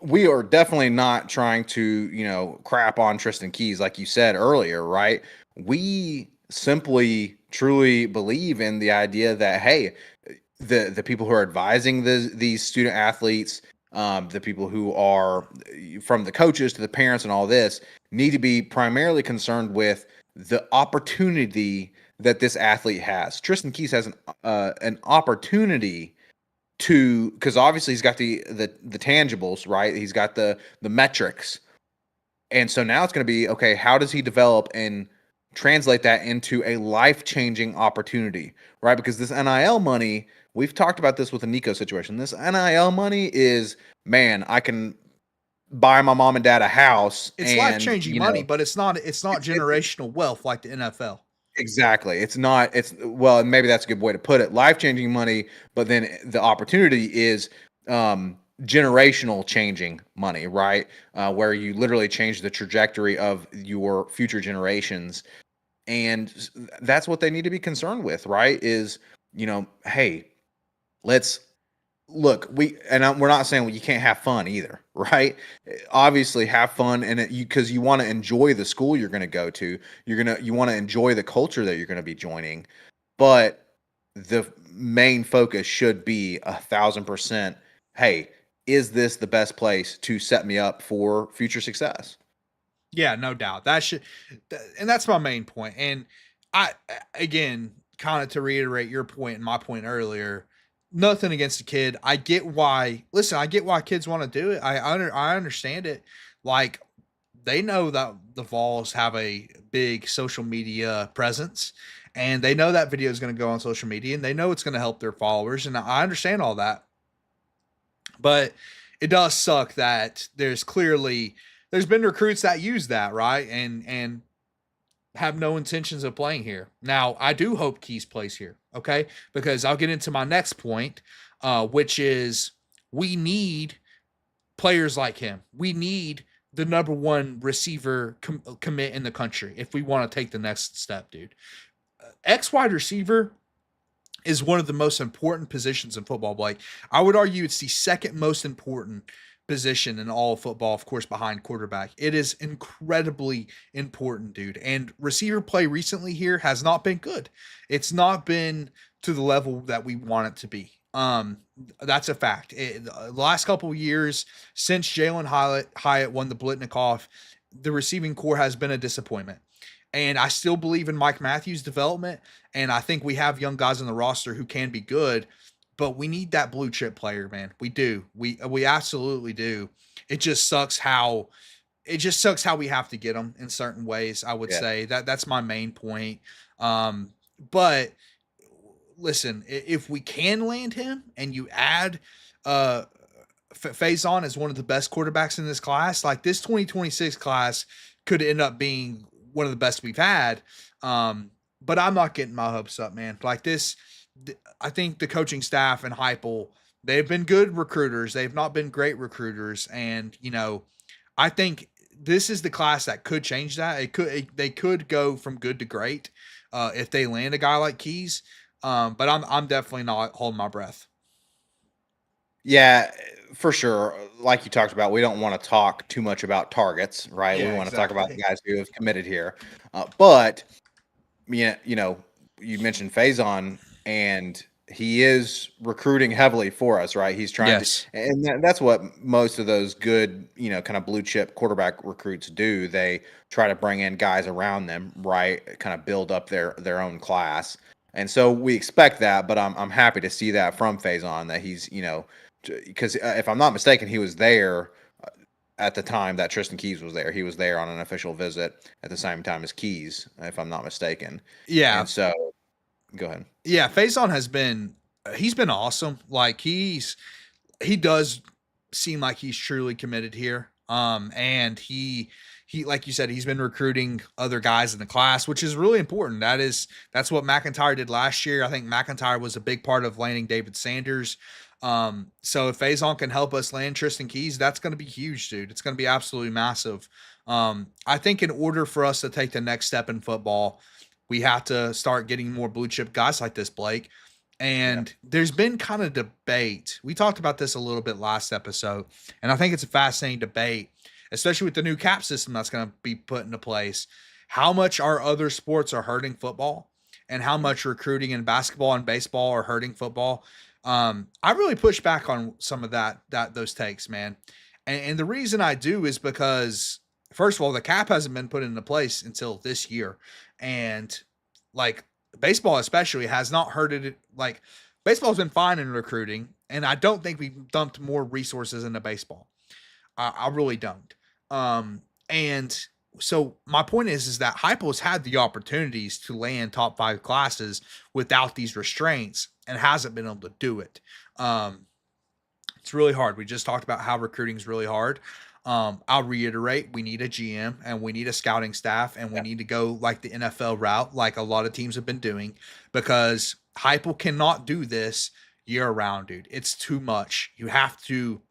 we are definitely not trying to, crap on Tristan Keys like you said earlier, right? We simply truly believe in the idea that, hey, the people who are advising these student athletes, the people who are, from the coaches to the parents and all this, need to be primarily concerned with the opportunity that this athlete has. Tristan Keys has an opportunity to, because obviously he's got the tangibles, right? He's got the metrics, and so now it's going to be, okay, how does he develop and translate that into a life-changing opportunity, right? Because this NIL money, we've talked about this with the Nico situation. This NIL money is, man, I can buy my mom and dad a house, It's life and changing money, but it's not generational wealth like the NFL. exactly. It's not, well, and maybe that's a good way to put it. Life-changing money, but then the opportunity is generational changing money, right? Where you literally change the trajectory of your future generations. And that's what they need to be concerned with, right? Is, hey, let's look, we're not saying, well, you can't have fun either, right? Obviously have fun, and because you want to enjoy the school you're going to go to, you want to enjoy the culture that you're going to be joining, but the main focus should be 1,000%, hey, is this the best place to set me up for future success? Yeah, no doubt. And that's my main point. And I, again, kind of to reiterate your point and my point earlier, nothing against the kid. I get why. Listen, I get why kids want to do it. I understand it. Like, they know that the Vols have a big social media presence, and they know that video is going to go on social media, and they know it's going to help their followers, and I understand all that. But it does suck that there's been recruits that use that, right? And have no intentions of playing here. Now, I do hope Keys plays here, okay? Because I'll get into my next point, which is we need players like him. We need the number one receiver commit in the country if we want to take the next step, dude. X wide receiver is one of the most important positions in football, Blake. I would argue it's the second most important position in all of football, of course, behind quarterback. It is incredibly important, dude. And receiver play recently here has not been good. It's not been to the level that we want it to be. That's a fact. The last couple of years since Jalen Hyatt won the Blitnikoff, the receiving core has been a disappointment. And I still believe in Mike Matthews' development, and I think we have young guys on the roster who can be good, but we need that blue chip player, man. We do. We absolutely do. It just sucks how we have to get them in certain ways. I would Yeah. say that's my main point. But listen, if we can land him and you add Faison as one of the best quarterbacks in this class, like this 2026 class could end up being one of the best we've had. But I'm not getting my hopes up, man. Like this, I think the coaching staff and Heupel, they've been good recruiters. They've not been great recruiters. And, I think this is the class that could change that. They could go from good to great if they land a guy like Keys. But I'm definitely not holding my breath. Yeah, for sure. Like you talked about, we don't want to talk too much about targets, right? We Yeah, want to talk about the exactly. guys who have committed here. But yeah, you mentioned Faison, and he is recruiting heavily for us, right? He's trying to, Yes. and that's what most of those good, kind of blue chip quarterback recruits do. They try to bring in guys around them, right? Kind of build up their own class, and so we expect that. But I'm happy to see that from Faison that he's, because if I'm not mistaken, he was there at the time that Tristan Keys was there. He was there on an official visit at the same time as Keys, if I'm not mistaken. Yeah. And so, go ahead. Yeah. Faison he's been awesome. Like he does seem like he's truly committed here. And he, like you said, he's been recruiting other guys in the class, which is really important. That's what McIntyre did last year. I think McIntyre was a big part of landing David Sanders. So if Faison can help us land Tristan Keys, that's going to be huge, dude. It's going to be absolutely massive. I think in order for us to take the next step in football, we have to start getting more blue chip guys like this, Blake. Yeah. And there's been kind of debate. We talked about this a little bit last episode, and I think it's a fascinating debate, especially with the new cap system that's going to be put into place. How much our other sports are hurting football, and how much recruiting in basketball and baseball are hurting football. I really push back on some of those takes, man. And the reason I do is because first of all, the cap hasn't been put into place until this year, and like baseball especially has not hurt it. Like baseball's been fine in recruiting, and I don't think we've dumped more resources into baseball. I really don't. And so my point is that Hypo's had the opportunities to land top 5 classes without these restraints and hasn't been able to do it. Um, it's really hard. We just talked about how recruiting is really hard. I'll reiterate, we need a GM and we need a scouting staff and we Yeah. need to go like the NFL route, like a lot of teams have been doing, because Hypo cannot do this year round, dude. It's too much. You have to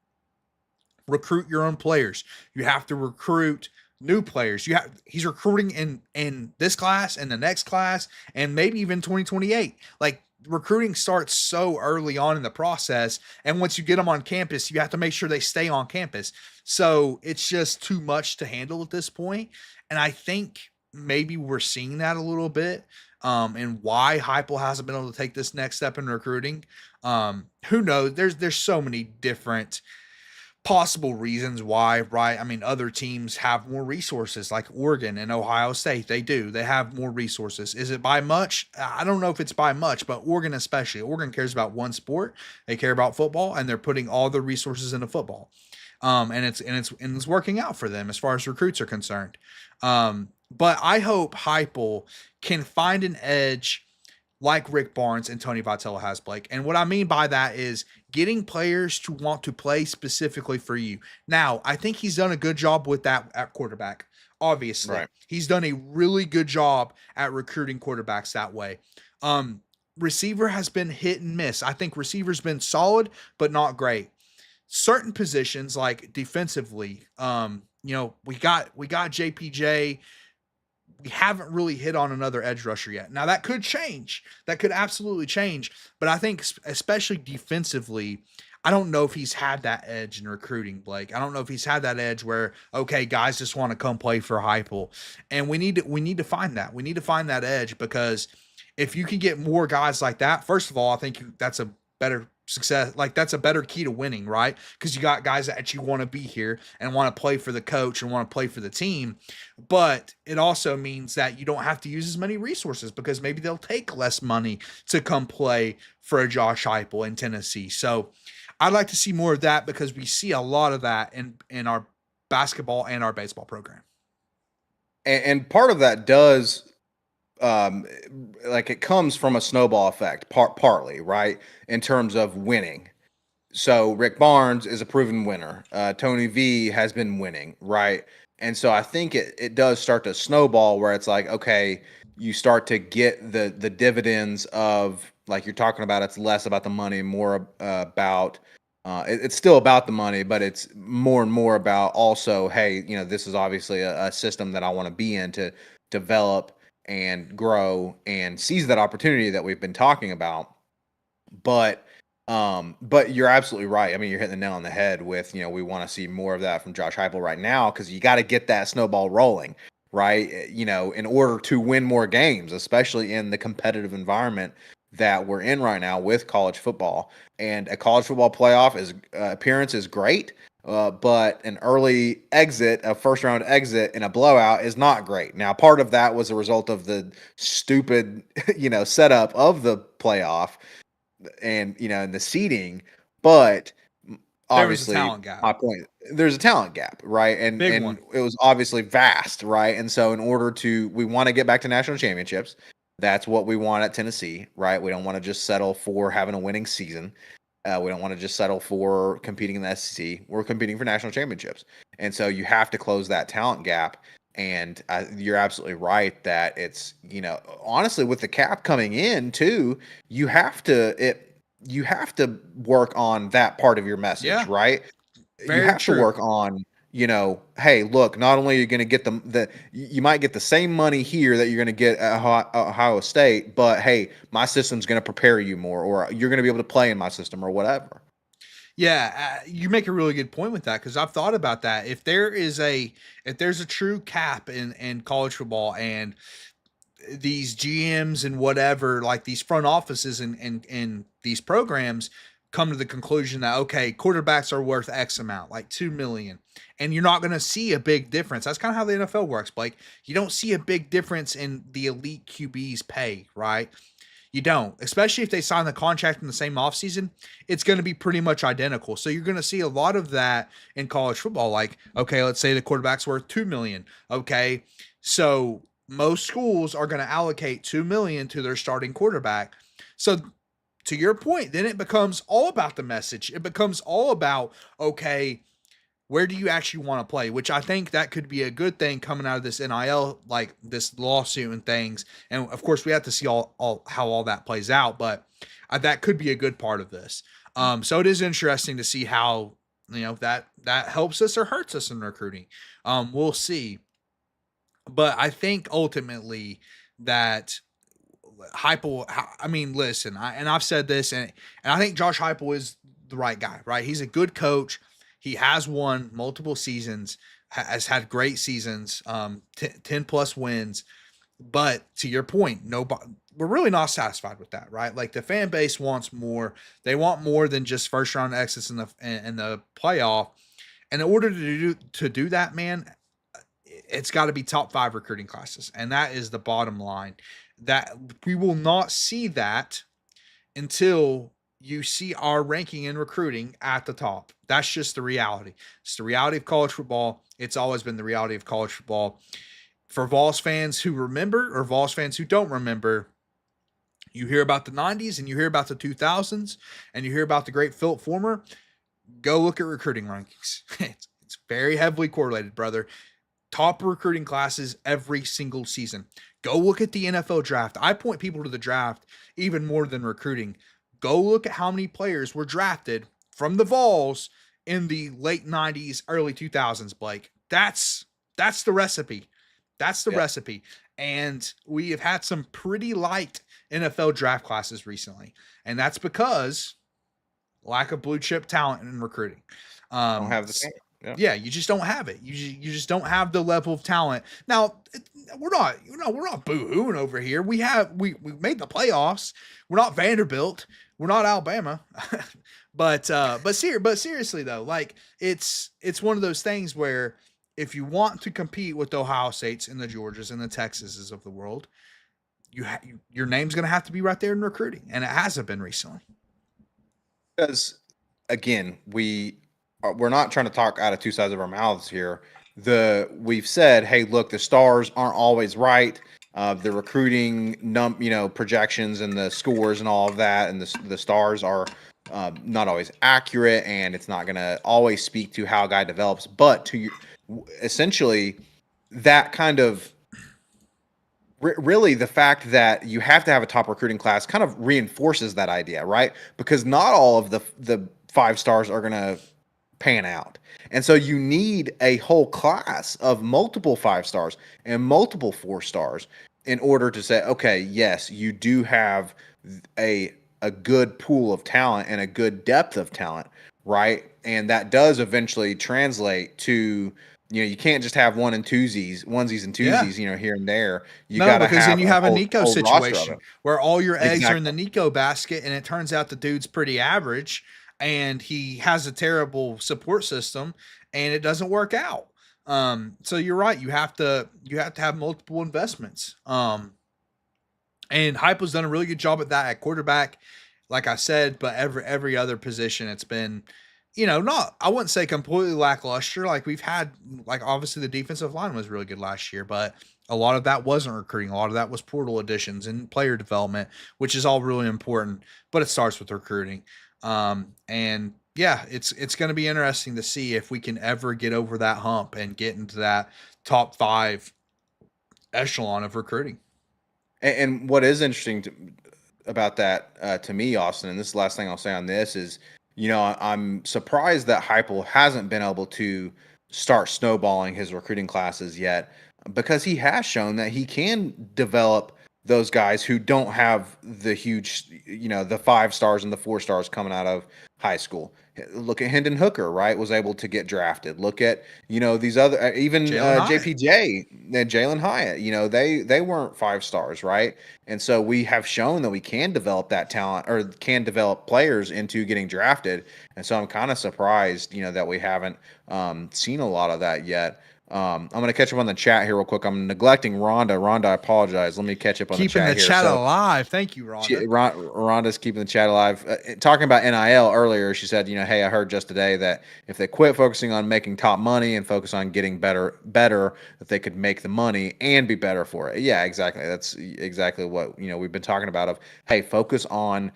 recruit your own players. You have to recruit new players. He's recruiting in this class and the next class and maybe even 2028. Like recruiting starts so early on in the process, and once you get them on campus, you have to make sure they stay on campus. So it's just too much to handle at this point. And I think maybe we're seeing that a little bit. And why Hypel hasn't been able to take this next step in recruiting. Who knows? There's so many different possible reasons why, right? I mean, other teams have more resources like Oregon and Ohio State. They do. They have more resources. Is it by much? I don't know if it's by much, but Oregon especially. Oregon cares about one sport. They care about football, and they're putting all their resources into football. And it's working out for them as far as recruits are concerned. But I hope Heupel can find an edge like Rick Barnes and Tony Vitello has, Blake. And what I mean by that is getting players to want to play specifically for you. Now, I think he's done a good job with that at quarterback. Obviously, Right. he's done a really good job at recruiting quarterbacks that way. Receiver has been hit and miss. I think receiver's been solid, but not great. Certain positions like defensively, we got JPJ. We haven't really hit on another edge rusher yet. Now that could change. That could absolutely change. But I think especially defensively, I don't know if he's had that edge in recruiting, Blake. I don't know if he's had that edge where, okay, guys just want to come play for Heupel. And we need to find that. We need to find that edge, because if you can get more guys like that, first of all, I think that's a better success. Like that's a better key to winning, right? Because you got guys that actually want to be here and want to play for the coach and want to play for the team. But it also means that you don't have to use as many resources, because maybe they'll take less money to come play for a Josh Heupel in Tennessee. So I'd like to see more of that, because we see a lot of that in our basketball and our baseball program. And part of that does, um, like it comes from a snowball effect, partly, right? In terms of winning. So Rick Barnes is a proven winner. Tony V has been winning, right? And so I think it does start to snowball where it's like, okay, you start to get the dividends of, like you're talking about, it's less about the money, more about It's still about the money, but it's more and more about also, hey, this is obviously a system that I want to be in to develop and grow and seize that opportunity that we've been talking about. But you're absolutely right. I mean, you're hitting the nail on the head with, we want to see more of that from Josh Heupel right now, because you got to get that snowball rolling, right? In order to win more games, especially in the competitive environment that we're in right now with college football. And a college football playoff appearance is great, but an early exit, a first round exit in a blowout is not great. Now, part of that was a result of the stupid, setup of the playoff and and the seating, but There was a obviously talent gap, my point, there's a talent gap, right? and big and one. it was obviously vast, right? And so in order to we want to get back to national championships, that's what we want at Tennessee, right? We don't want to just settle for having a winning season. We don't want to just settle for competing in the SEC. We're competing for national championships, and so you have to close that talent gap. And you're absolutely right that it's honestly, with the cap coming in too, you have to work on that part of your message, Yeah, right? You very have to true. work on, hey, look, not only are you going to get you might get the same money here that you're going to get at Ohio State, but hey, my system's going to prepare you more, or you're going to be able to play in my system or whatever. Yeah, you make a really good point with that, because I've thought about that. If there's a true cap in college football, and these GMs and whatever, like these front offices and these programs come to the conclusion that, okay, quarterbacks are worth X amount, like 2 million, and you're not going to see a big difference. That's kind of how the NFL works, Blake. You don't see a big difference in the elite QB's pay, right? You don't, especially if they sign the contract in the same offseason. It's going to be pretty much identical. So you're going to see a lot of that in college football. Like, okay, let's say the quarterback's worth 2 million. Okay, so most schools are going to allocate 2 million to their starting quarterback. So to your point, then it becomes all about the message. It becomes all about, okay, where do you actually want to play? Which I think that could be a good thing coming out of this NIL, like this lawsuit and things. And of course, we have to see all how all that plays out, but that could be a good part of this. So it is interesting to see how that helps us or hurts us in recruiting. We'll see, but I think ultimately that Heupel. I mean, listen, I've said this, and I think Josh Heupel is the right guy. Right, he's a good coach. He has won multiple seasons, has had great seasons, 10 plus wins. But to your point, nobody, we're really not satisfied with that, right? Like the fan base wants more. They want more than just first round exits in the playoff. And in order to do that, man, it's got to be top 5 recruiting classes, and that is the bottom line. That we will not see that until you see our ranking in recruiting at the top. That's just the reality. It's the reality of college football. It's always been the reality of college football. For Vols fans who remember, or Vols fans who don't remember, you hear about the 90s and you hear about the 2000s and you hear about the great Philip Former. Go look at recruiting rankings. It's very heavily correlated, brother. Top recruiting classes every single season. Go look at the NFL draft. I point people to the draft even more than recruiting. Go look at how many players were drafted from the Vols in the late 90s, early 2000s, Blake. That's the recipe. That's the Yeah. recipe. And we have had some pretty light NFL draft classes recently. And that's because lack of blue chip talent in recruiting. Don't Um, have the same. Yeah. yeah, you just don't have it. You just don't have the level of talent. Now, we're not boo-hooing over here. We made the playoffs. We're not Vanderbilt. We're not Alabama. but seriously though, like it's one of those things where if you want to compete with the Ohio States and the Georgias and the Texases of the world, your name's going to have to be right there in recruiting, and it hasn't been recently. Because again, we're not trying to talk out of two sides of our mouths here. We've said, hey, look, the stars aren't always right. The recruiting projections and the scores and all of that, and the stars are not always accurate, and it's not going to always speak to how a guy develops. But essentially, that kind of really, the fact that you have to have a top recruiting class kind of reinforces that idea, right? Because not all of the five stars are going to pan out. And so you need a whole class of multiple five stars and multiple four stars in order to say, okay, yes, you do have a good pool of talent and a good depth of talent, right? And that does eventually translate to, you can't just have onesies and Yeah. twosies, here and there. You No, got to because then have you a have a Nico whole roster of situation it. where all your eggs are in the Exactly. Nico basket, and it turns out the dude's pretty average, and he has a terrible support system, and it doesn't work out. So you're right. You have to have multiple investments. And Heupel's done a really good job at that at quarterback, like I said. But every other position, it's been, not, I wouldn't say completely lackluster. Like we've had, like obviously the defensive line was really good last year, but a lot of that wasn't recruiting. A lot of that was portal additions and player development, which is all really important. But it starts with recruiting. And yeah, it's going to be interesting to see if we can ever get over that hump and get into that top 5 echelon of recruiting. And what is interesting about that to me, Austin, and this is the last thing I'll say on this is, I'm surprised that Heupel hasn't been able to start snowballing his recruiting classes yet, because he has shown that he can develop those guys who don't have the huge, the five stars and the four stars coming out of high school. Look at Hendon Hooker, right? Was able to get drafted. Look at, these other, even Jalen Hyatt. JPJ and Jalen Hyatt. They weren't five stars, right? And so we have shown that we can develop that talent, or can develop players into getting drafted. And so I'm kind of surprised, that we haven't seen a lot of that yet. I'm going to catch up on the chat here real quick. I'm neglecting Rhonda. Rhonda, I apologize. Let me catch up on the Keeping the chat here. chat So alive. Thank you, Rhonda. Rhonda's keeping the chat alive. Talking about NIL earlier, she said, hey, I heard just today that if they quit focusing on making top money and focus on getting better, that they could make the money and be better for it. Yeah, exactly. That's exactly what, we've been talking about of, hey, focus on,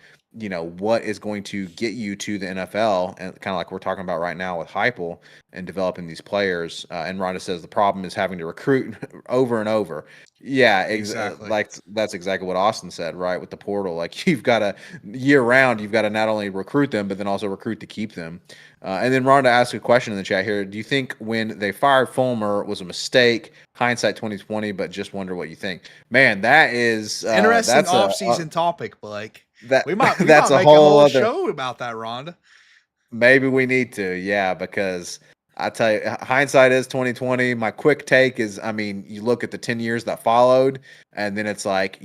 what is going to get you to the NFL, and kind of like we're talking about right now with Heupel and developing these players. And Rhonda says the problem is having to recruit over and over. Yeah, Exactly. like that's exactly what Austin said, right? With the portal, like you've got to year round, you've got to not only recruit them, but then also recruit to keep them. And then Rhonda asked a question in the chat here: do you think when they fired Fulmer was a mistake? Hindsight 2020, but just wonder what you think. Man, that is Interesting that's off-season topic, Blake. that We that's might a make a whole whole other. show about that, Rhonda. Maybe we need to, yeah, because I tell you, hindsight is 2020. My quick take is, I mean, you look at the 10 years that followed, and then it's like,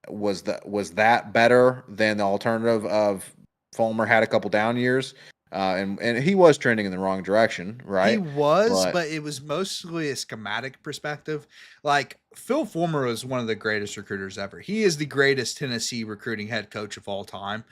was that better than the alternative of Fulmer had a couple down years, and he was trending in the wrong direction, He right? was, But but it was mostly a schematic perspective. Like Phil Fulmer was one of the greatest recruiters ever. He is the greatest Tennessee recruiting head coach of all time.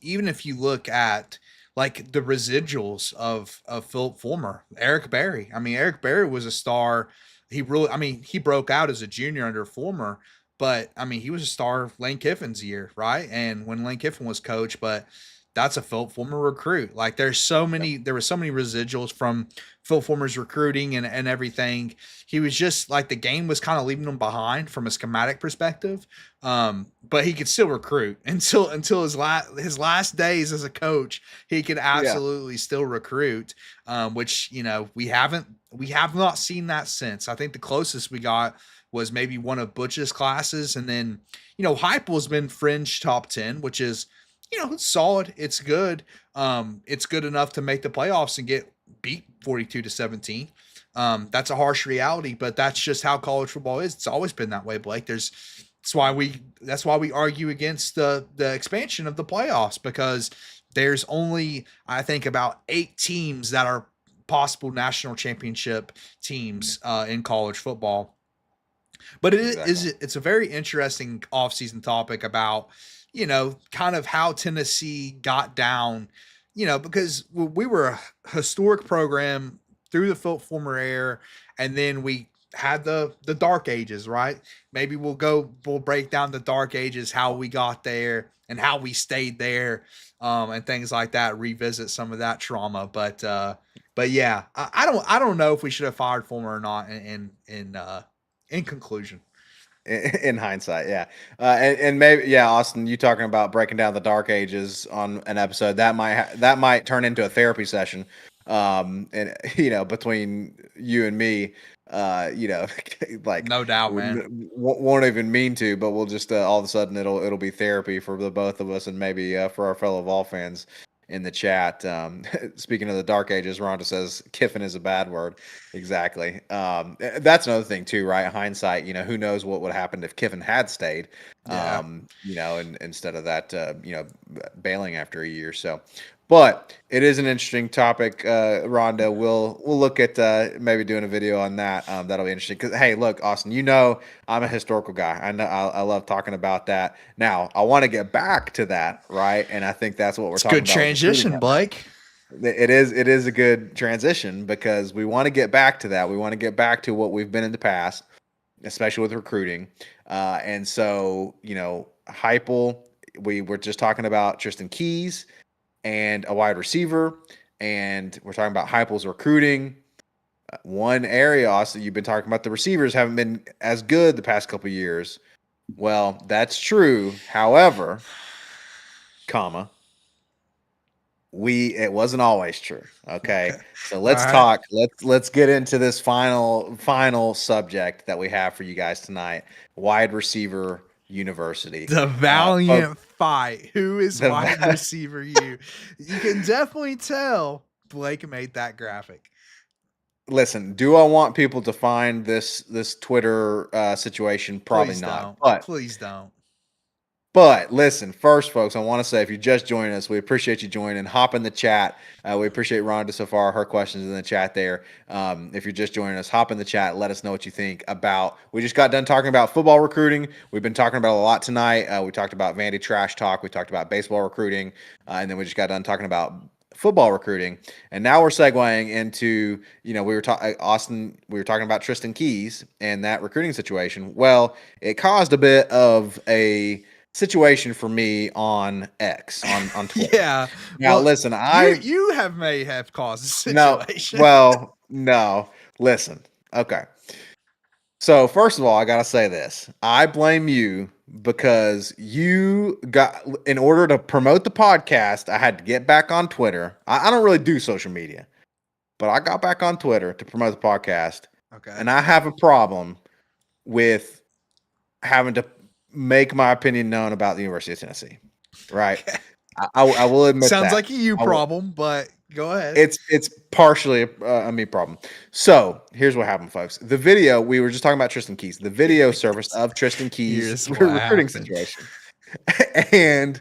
Even if you look at like the residuals of Phil Fulmer, Eric Berry. I mean, Eric Berry was a star. He broke out as a junior under Fulmer, but I mean, he was a star Lane Kiffin's year, right? And when Lane Kiffin was coach, but that's a Phil Fulmer recruit. Like there were so many residuals from Phil Fulmer's recruiting and everything. He was just like the game was kind of leaving him behind from a schematic perspective. But he could still recruit until his last days as a coach. He could yeah, absolutely still recruit, which we have not seen that since. I think the closest we got was maybe one of Butch's classes, and then Heupel's been fringe top 10, which is it's solid. It's good. It's good enough to make the playoffs and get beat 42-17. That's a harsh reality, but that's just how college football is. It's always been that way, Blake. That's why we argue against the expansion of the playoffs, because there's only, I think, about 8 teams that are possible national championship teams in college football. But exactly. it's a very interesting offseason topic about, kind of how Tennessee got down, because we were a historic program through the former era, and then we had the dark ages, right? Maybe we'll break down the dark ages, how we got there and how we stayed there, and things like that, revisit some of that trauma. But yeah, I don't know if we should have fired Fulmer or not in conclusion. in hindsight, yeah. And maybe, yeah, Austin, you talking about breaking down the dark ages on an episode that might turn into a therapy session. And between you and me, like No doubt, we man. won't even mean to, but we'll just all of a sudden it'll be therapy for the both of us, and maybe for our fellow Vol fans in the chat. Speaking of the dark ages, Rhonda says Kiffin is a bad word. Exactly. That's another thing too, right? Hindsight, who knows what would have happened if Kiffin had stayed, Yeah. and instead of that, bailing after a year. So, but it is an interesting topic, Rhonda. We'll look at maybe doing a video on that. That'll be interesting. Because hey, look, Austin, I'm a historical guy. I know I love talking about that. Now I want to get back to that, right? And I think that's what we're It's talking good about. with recruiting transition, right now. Blake. It is a good transition because we want to get back to that. We want to get back to what we've been in the past, especially with recruiting. And so, Heupel, we were just talking about Tristan Keys and a wide receiver, and we're talking about Heupel's recruiting. One area, also, you've been talking about the receivers haven't been as good the past couple of years. Well, that's true. However, it wasn't always true. Okay. Okay. So All let's right. talk. Let's get into this final subject that we have for you guys tonight. Wide receiver university. The Folks, valiant fight. Who is the wide receiver you? You can definitely tell Blake made that graphic. listen, do I want people to find this Twitter situation? Probably Please not. don't. But Please don't. listen, first, folks, I want to say if you're just joining us, we appreciate you joining. Hop in the chat. We appreciate Rhonda so far, her questions in the chat there. If you're just joining us, hop in the chat. Let us know what you think about. We just got done talking about football recruiting. We've been talking about a lot tonight. We talked about Vandy trash talk. We talked about baseball recruiting. And then we just got done talking about football recruiting. And now we're segueing into, Austin, we were talking about Tristan Keys and that recruiting situation. Well, it caused a bit of a situation for me on X on Twitter. Yeah. Now Well, listen, you may have caused a situation. no. Listen. Okay. So first of all, I gotta say this. I blame you because in order to promote the podcast, I had to get back on Twitter. I don't really do social media, but I got back on Twitter to promote the podcast. Okay. And I have a problem with having to make my opinion known about the University of Tennessee. Right. Okay. I will admit Sounds that. like a you problem, but go ahead. It's partially a me problem. So here's what happened, folks. The video, we were just talking about Tristan Keys. The video surfaced of Tristan Keys' Here's what recruiting happened. situation. And,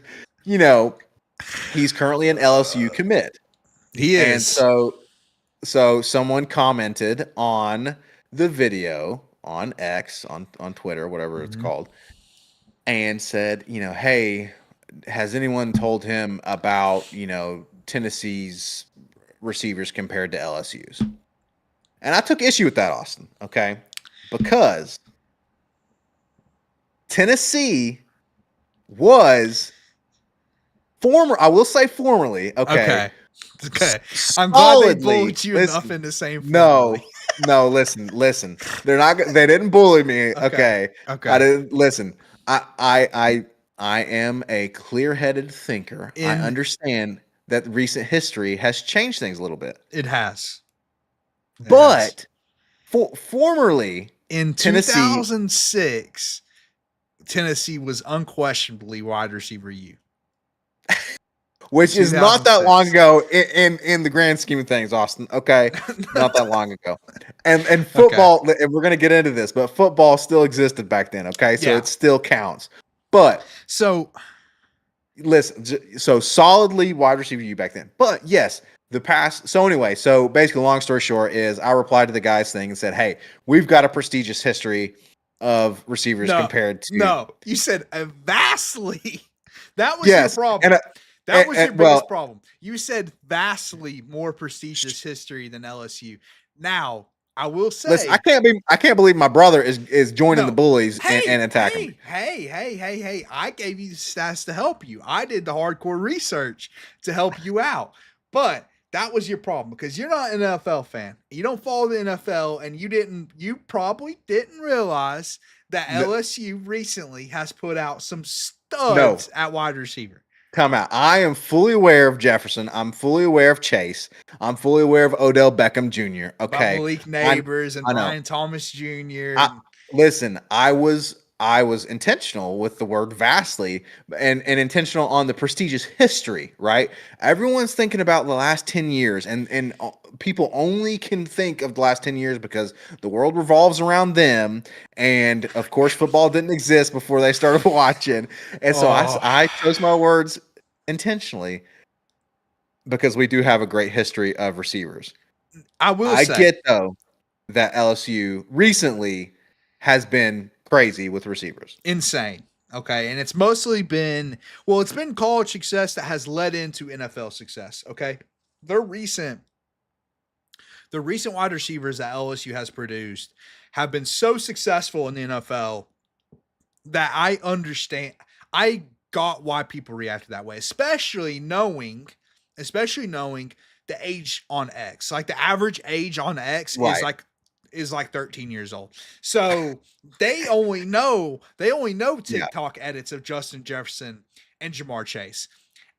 he's currently an LSU commit. He is. And so someone commented on the video on X, on Twitter, whatever it's called, and said, hey, has anyone told him about, Tennessee's receivers compared to LSU's? And I took issue with that, Austin, okay? Because Tennessee was I will say formerly, okay. Okay. I'm glad they Solidly, bullied you enough into saying no, formally. listen. They didn't bully me, okay? Okay. I didn't listen. I am a clear-headed thinker. I understand that recent history has changed things a little bit. It has. But formerly in Tennessee, 2006, Tennessee was unquestionably wide receiver U. Which is not that long ago in the grand scheme of things, Austin. Okay, not that long ago. And football, and we're gonna get into this, but football still existed back then. Okay, so it still counts. But listen, so solidly wide receiver U back then. But yes, the past. So anyway, so basically, long story short is I replied to the guy's thing and said, "Hey, we've got a prestigious history of receivers compared to." No, you said vastly. That was your problem. That was your biggest problem. You said vastly more prestigious history than LSU. Now, I will say, listen, I can't believe my brother is joining the bullies and attacking me. Hey! I gave you the stats to help you. I did the hardcore research to help you out. But That was your problem because you're not an NFL fan. You don't follow the NFL, and you probably didn't realize that No, LSU recently has put out some no, studs at wide receiver. come out. I am fully aware of Jefferson. I'm fully aware of Chase. I'm fully aware of Odell Beckham Jr. About Okay, Malik I Neighbors and I know. Brian Thomas Jr. I and listen. I was intentional with the word vastly and intentional on the prestigious history. Right. Everyone's thinking about the last 10 years, and people only can think of the last 10 years because the world revolves around them. And of course, football didn't exist before they started watching. And so oh, I chose my words intentionally because we do have a great history of receivers. I will I say get though that LSU recently has been crazy with receivers. insane. Okay, and it's mostly been it's been college success that has led into NFL success. Okay, their recent the recent wide receivers that LSU has produced have been so successful in the NFL that I understand. I got why people reacted that way, especially knowing the age on X. Like the average age on X is Right. like 13 years old. So they only know Yeah. TikTok edits of Justin Jefferson and Jamar Chase.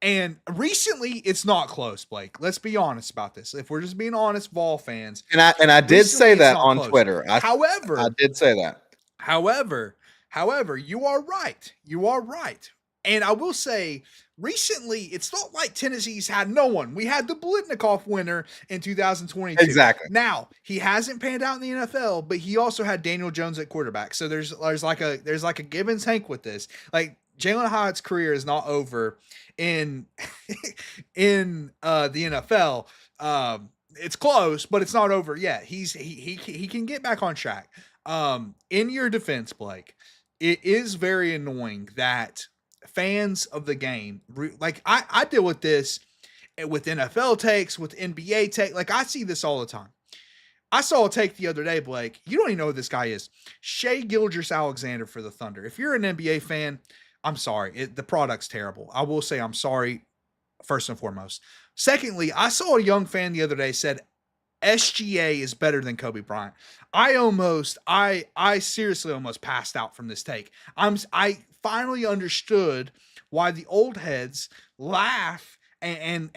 And recently, it's not close, Blake. Let's be honest about this. If we're just being honest, Vol fans, And I did recently say it's that not on close. Twitter. I However, did say that. However, however, you are right. You are right. And I will say, recently, it's not like Tennessee's had no one. We had the Blitnikoff winner in 2022. Exactly. Now, he hasn't panned out in the NFL, but he also had Daniel Jones at quarterback. So there's like a give and take with this. Like Jalen Hyatt's career is not over in in the NFL. It's close, but it's not over yet. He can get back on track. In your defense, Blake, it is very annoying that fans of the game, like I deal with this with NFL takes, with NBA take. Like I see this all the time. I saw a take the other day, Blake. You don't even know who this guy is. Shea Gilgeous-Alexander for the Thunder. If you're an NBA fan, I'm sorry. The product's terrible. I will say I'm sorry, first and foremost. Secondly, I saw a young fan the other day said SGA is better than Kobe Bryant. I seriously almost passed out from this take. I finally understood why the old heads laugh and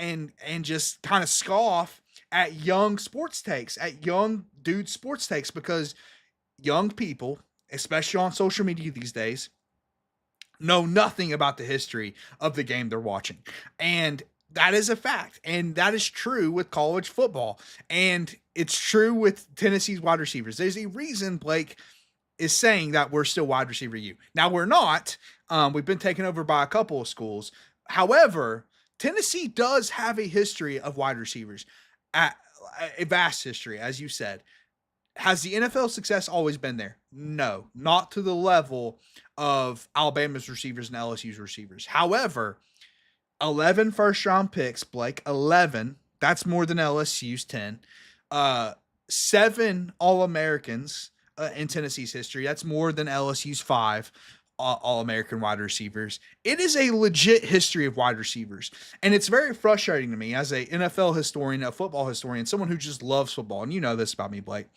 just kind of scoff at young sports takes, at young dude sports takes, because young people, especially on social media these days, know nothing about the history of the game they're watching. And that is a fact. And that is true with college football. And it's true with Tennessee's wide receivers. There's a reason Blake is saying that we're still wide receiver U. Now we're not. We've been taken over by a couple of schools. However, Tennessee does have a history of wide receivers, a, a vast history, as you said. Has the NFL success always been there? No, not to the level of Alabama's receivers and LSU's receivers. However, 11 first round picks, Blake, 11. That's more than LSU's 10. 7 All Americans in Tennessee's history. That's more than LSU's 5 All American wide receivers. It is a legit history of wide receivers. And it's very frustrating to me as a NFL historian, a football historian, someone who just loves football. And you know this about me, Blake,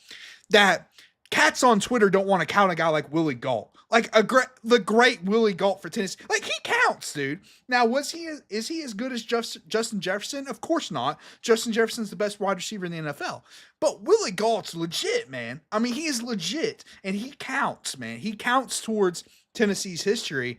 that cats on Twitter don't want to count a guy like Willie Galt, like the great Willie Galt for Tennessee. Like he counts, dude. Now, is he as good as Justin Jefferson? Of course not. Justin Jefferson's the best wide receiver in the NFL, but Willie Galt's legit, man. I mean, he is legit, and he counts, man. He counts towards Tennessee's history.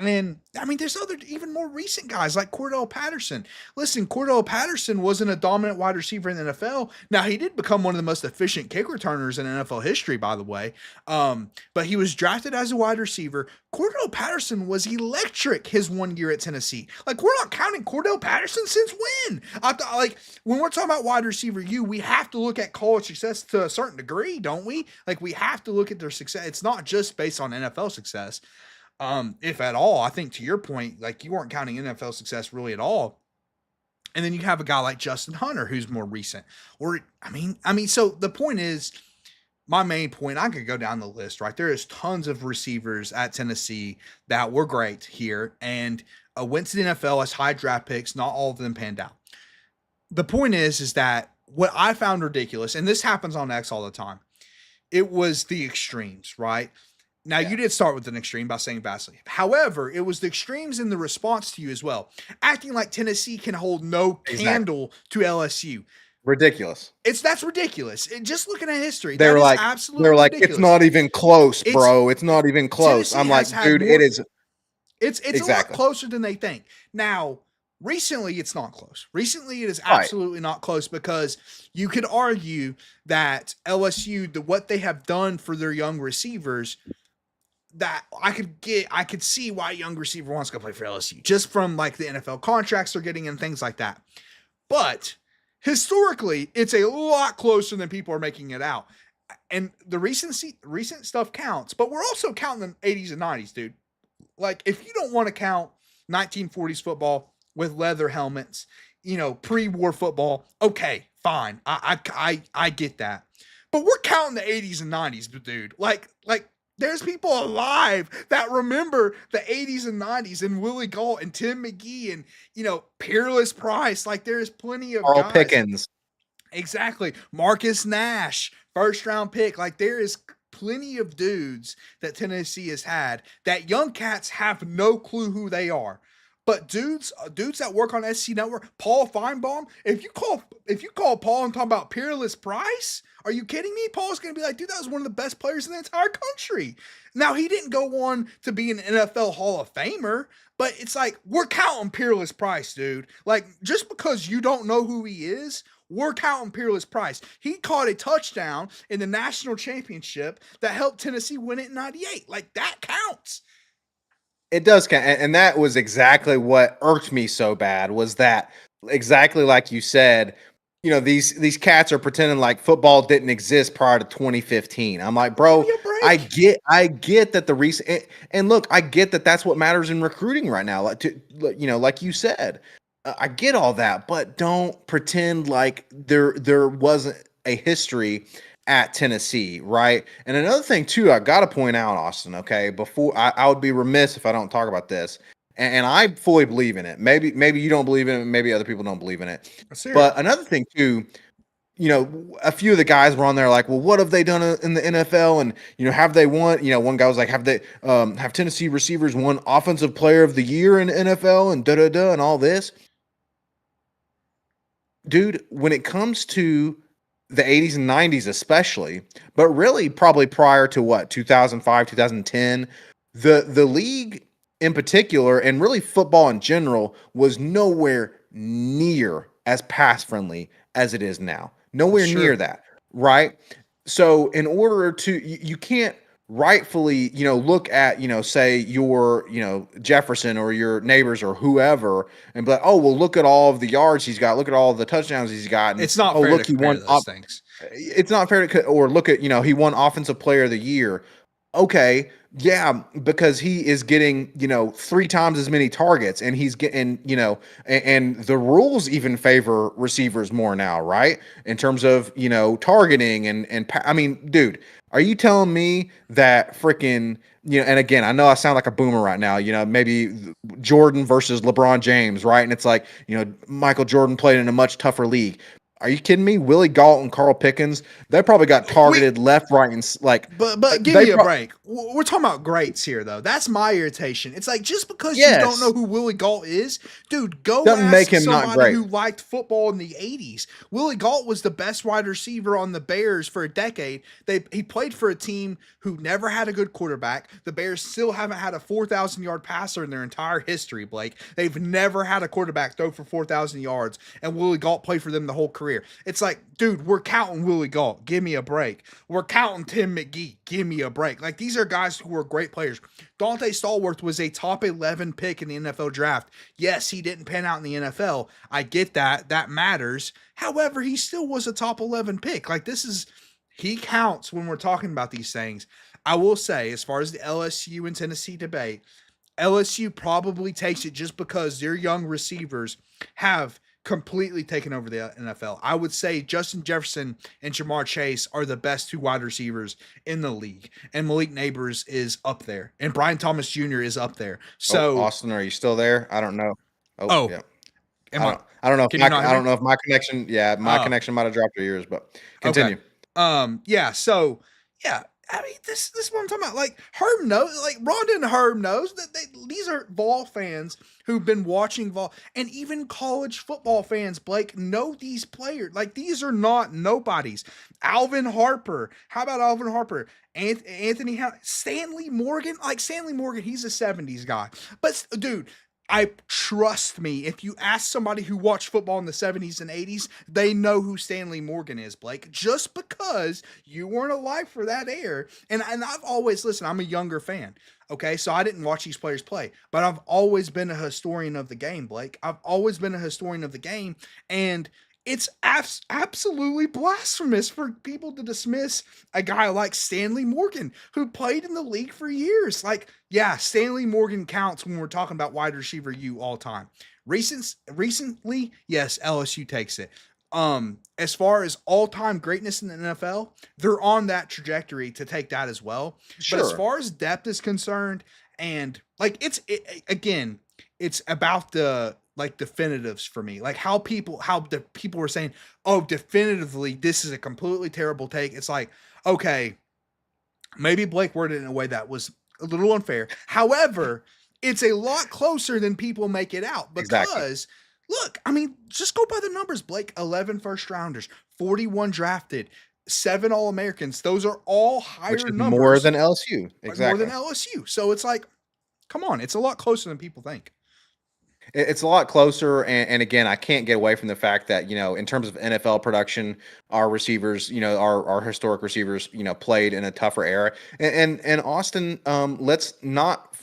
And I mean, there's other even more recent guys like Cordell Patterson. Listen, Cordell Patterson wasn't a dominant wide receiver in the NFL. Now, he did become one of the most efficient kick returners in NFL history, by the way. But he was drafted as a wide receiver. Cordell Patterson was electric his 1 year at Tennessee. Like, we're not counting Cordell Patterson since when? I thought, like, when we're talking about wide receiver U, we have to look at college success to a certain degree, don't we? Like, we have to look at their success. It's not just based on NFL success. If at all. I think to your point, like you weren't counting NFL success really at all. And then you have a guy like Justin Hunter who's more recent. Or so the point is, my main point, I could go down the list, right? There is tons of receivers at Tennessee that were great here and went to the NFL as high draft picks. Not all of them panned out. the point is that what I found ridiculous, and this happens on X all the time, it was the extremes, right? Now, Yeah, you did start with an extreme by saying Vaseline. However, it was the extremes in the response to you as well, acting like Tennessee can hold no exactly. candle to LSU. Ridiculous. That's ridiculous. Just looking at history, They that were is like, absolutely it's ridiculous. not even close, It's bro. It's not even close. Tennessee I'm has like, had dude, it more. is It's a lot exactly closer than they think. Now, recently it's not close. Recently it is right. absolutely not close because you could argue that LSU, what they have done for their young receivers, that I could see why a young receiver wants to go play for LSU just from like the NFL contracts they're getting and things like that. But historically, it's a lot closer than people are making it out. And the recent stuff counts, but we're also counting the 80s and 90s, dude. Like, if you don't want to count 1940s football with leather helmets, pre-war football, okay, fine. I get that. But we're counting the 80s and 90s, dude. Like there's people alive that remember the 80s and 90s and Willie Gault and Tim McGee and Peerless Price. Like, there's plenty of Carl guys. Pickens. Exactly. Marcus Nash, first round pick. Like, there is plenty of dudes that Tennessee has had that young cats have no clue who they are. But dudes that work on SC Network, Paul Feinbaum, if you call Paul and talk about Peerless Price, are you kidding me? Paul's gonna be like, dude, that was one of the best players in the entire country. Now, he didn't go on to be an NFL Hall of Famer, but it's like, we're counting Peerless Price, dude. Like, just because you don't know who he is, we're counting Peerless Price. He caught a touchdown in the national championship that helped Tennessee win it in 98. Like, that counts. It does count, and that was exactly what irked me so bad. Was that exactly like you said? These cats are pretending like football didn't exist prior to 2015. I'm like, Give me bro, a break. I get that the recent and look, I get that that's what matters in recruiting right now. Like you said, I get all that, but don't pretend like there wasn't a history at Tennessee, right? And another thing too, I got to point out, Austin. Okay, before I would be remiss if I don't talk about this, and I fully believe in it. Maybe you don't believe in it, maybe other people don't believe in it. Let's hear it. But another thing too, a few of the guys were on there like, well, what have they done in the NFL? And have they won? One guy was like, have Tennessee receivers won Offensive Player of the Year in the NFL and da da da and all this, dude? When it comes to the 80s and 90s especially, but really probably prior to what, 2005, 2010, the league in particular and really football in general was nowhere near as pass friendly as it is now. That's Nowhere near true. that, right? So in order to you can't rightfully, look at, say your, Jefferson or your neighbors or whoever and be like, oh, well, look at all of the yards he's got, look at all the touchdowns he's got, and It's not oh, fair look, to he compare won. those things. It's not fair to, or look at, he won Offensive Player of the Year. Okay, yeah, because he is getting, three times as many targets, and he's getting, and the rules even favor receivers more now, right? In terms of, targeting I mean, dude, are you telling me that freaking, and again, I know I sound like a boomer right now, maybe Jordan versus LeBron James, right? And it's like, Michael Jordan played in a much tougher league. Are you kidding me? Willie Gault and Carl Pickens, they probably got We targeted left, right, and like but give they me a pro- break. We're talking about greats here, though. That's my irritation. It's like, just because you don't know yes, who Willie Gault is, dude, go doesn't make ask him not somebody great. who liked football in the 80s. Willie Gault was the best wide receiver on the Bears for a decade. He played for a team who never had a good quarterback. The Bears still haven't had a 4,000-yard passer in their entire history, Blake. They've never had a quarterback throw for 4,000 yards, and Willie Gault played for them the whole career. It's like, dude, we're counting Willie Gault. Give me a break. We're counting Tim McGee. Give me a break. Like, these are guys who are great players. Dante Stallworth was a top 11 pick in the NFL draft. Yes, he didn't pan out in the NFL. I get that. That matters. However, he still was a top 11 pick. Like, he counts when we're talking about these things. I will say, as far as the LSU and Tennessee debate, LSU probably takes it just because their young receivers have completely taken over the NFL. I would say Justin Jefferson and Jamar Chase are the best two wide receivers in the league, and Malik Neighbors is up there, and Brian Thomas Jr. is up there. Oh, So, Austin, are you still there? I don't know. Oh, oh, yeah. Am I? I don't know if Can you not hear I me? don't know if my connection, yeah, my Oh, connection might have dropped your ears, but okay. continue. Yeah. So yeah, I mean, this is what I'm talking about. Like Herb knows, like Rhonda and Herb knows that these are Vol fans who've been watching Vol, and even college football fans. Blake know these players. Like these are not nobodies. Alvin Harper. How about Alvin Harper? Anthony Stanley Morgan. Like Stanley Morgan, he's a '70s guy. But dude, I trust me. If you ask somebody who watched football in the '70s and '80s, they know who Stanley Morgan is, Blake. Just because you weren't alive for that era, and I've always listened. I'm a younger fan, okay, so I didn't watch these players play, but I've always been a historian of the game, Blake. I've always been a historian of the game, and it's absolutely blasphemous for people to dismiss a guy like Stanley Morgan who played in the league for years. Like, yeah, Stanley Morgan counts when we're talking about wide receiver U all time. Recently, yes, LSU takes it. As far as all-time greatness in the NFL, they're on that trajectory to take that as well. But as Sure. far as depth is concerned, and like again, it's about the like definitives for me. Like how the people were saying, "Oh, definitively this is a completely terrible take." It's like, okay, maybe Blake worded it in a way that was a little unfair. However, it's a lot closer than people make it out Exactly. because look, I mean, just go by the numbers, Blake. 11 first rounders, 41 drafted, 7 All-Americans. Those are all Which higher is more numbers, than LSU. more than Exactly. LSU. So it's like, come on, it's a lot closer than people think. It's a lot closer, and again, I can't get away from the fact that in terms of NFL production, our receivers, our historic receivers, played in a tougher era. And Austin, let's not,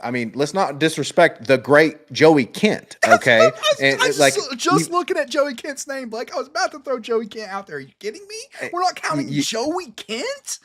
I mean, let's not disrespect the great Joey Kent. Okay, and I we, just looking at Joey Kent's name, Blake. I was about to throw Joey Kent out there. Are you kidding me? We're not counting you, Joey Kent.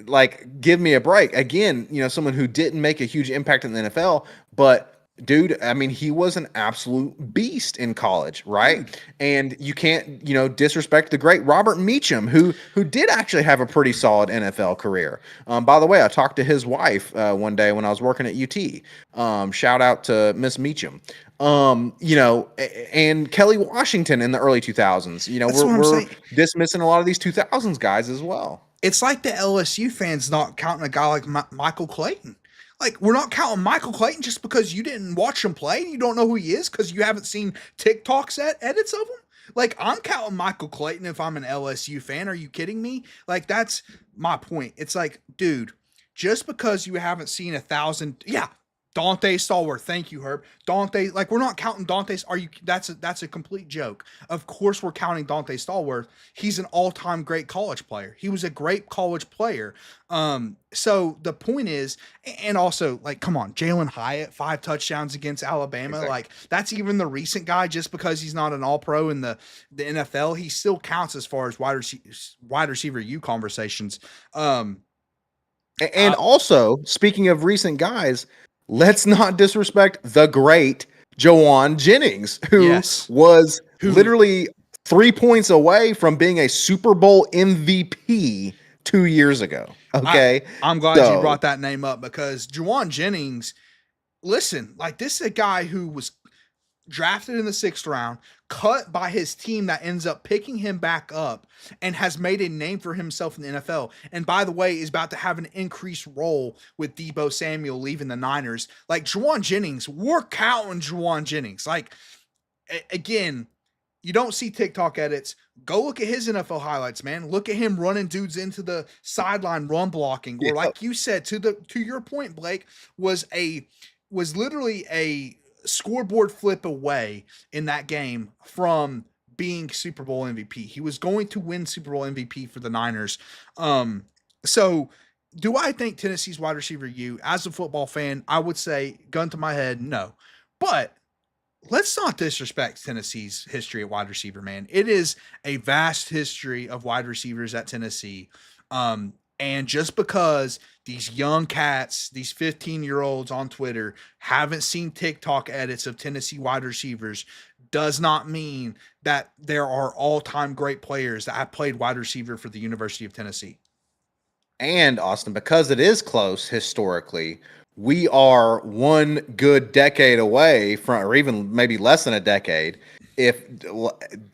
like give me a break again, someone who didn't make a huge impact in the NFL, but dude, I mean, he was an absolute beast in college, right? Dude, And you can't, disrespect the great Robert Meacham, who did actually have a pretty solid NFL career. By the way, I talked to his wife one day when I was working at UT. Shout out to Miss Meacham. And Kelly Washington in the early 2000s. that's what I'm We're saying. dismissing a lot of these 2000s guys as well. It's like the LSU fans not counting a guy like Michael Clayton. Like we're not counting Michael Clayton just because you didn't watch him play and you don't know who he is because you haven't seen TikToks edits of him. Like I'm counting Michael Clayton if I'm an LSU fan. Are you kidding me? Like that's my point. It's like, dude, just because you haven't seen 1,000, yeah, Dante Stallworth. Thank you, Herb. Dante, like we're not counting Dante's. Are you? That's a complete joke. Of course, we're counting Dante Stallworth. He's an all-time great college player. He was a great college player. So the point is, and also like, come on, Jalen Hyatt, 5 touchdowns against Alabama. Exactly. Like that's even the recent guy. Just because he's not an All-Pro in the NFL, he still counts as far as wide receiver U conversations. And I, also, speaking of recent guys, let's not disrespect the great Jawan Jennings, who yes, was who literally 3 points away from being a Super Bowl MVP 2 years ago. I Okay. I'm glad you So brought that name up because Juwan Jennings, listen, like this is a guy who was drafted in the 6th round, cut by his team that ends up picking him back up and has made a name for himself in the NFL. And by the way, is about to have an increased role with Debo Samuel leaving the Niners. Like Juwan Jennings, we're counting Juwan Jennings. Like again, you don't see TikTok edits. Go look at his NFL highlights, man. Look at him running dudes into the sideline, run blocking, yeah, or like you said, to your point, Blake, was literally a scoreboard flip away in that game from being Super Bowl MVP. He was going to win Super Bowl MVP for the Niners. So do I think Tennessee's wide receiver U, as a football fan, I would say, gun to my head, no. But let's not disrespect Tennessee's history at wide receiver, man. It is a vast history of wide receivers at Tennessee. And just because these young cats, these 15-year-olds on Twitter haven't seen TikTok edits of Tennessee wide receivers does not mean that there are all-time great players that have played wide receiver for the University of Tennessee. and Austin, because it is close historically, we are one good decade away from, or even maybe less than a decade, if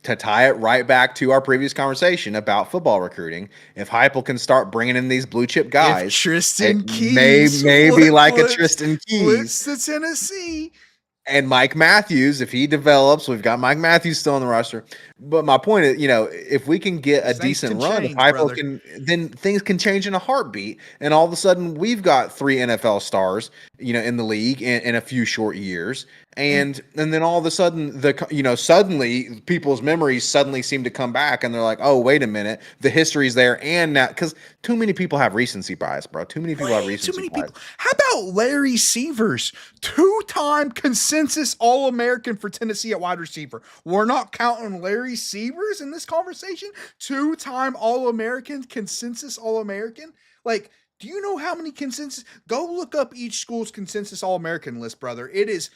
to tie it right back to our previous conversation about football recruiting, if Heupel can start bringing in these blue chip If guys, Tristan Keys maybe like a Tristan flips Keys to Tennessee. and Mike Matthews, if he develops, we've got Mike Matthews still on the roster. But my point is, if we can get a Things decent can run, if change, Heupel brother. can, then things can change in a heartbeat. And all of a sudden, we've got 3 NFL stars, in the league in a few short years. And then all of a sudden, suddenly people's memories suddenly seem to come back, and they're like, oh, wait a minute, the history's there, and now because too many people have recency bias, bro. Too many people have Way too recency many bias. people. How about Larry Severs, 2-time consensus All-American for Tennessee at wide receiver? We're not counting Larry Severs in this conversation. 2-time All-American, consensus All-American. Like, do you know how many consensus? Go look up each school's consensus All-American list, brother. It is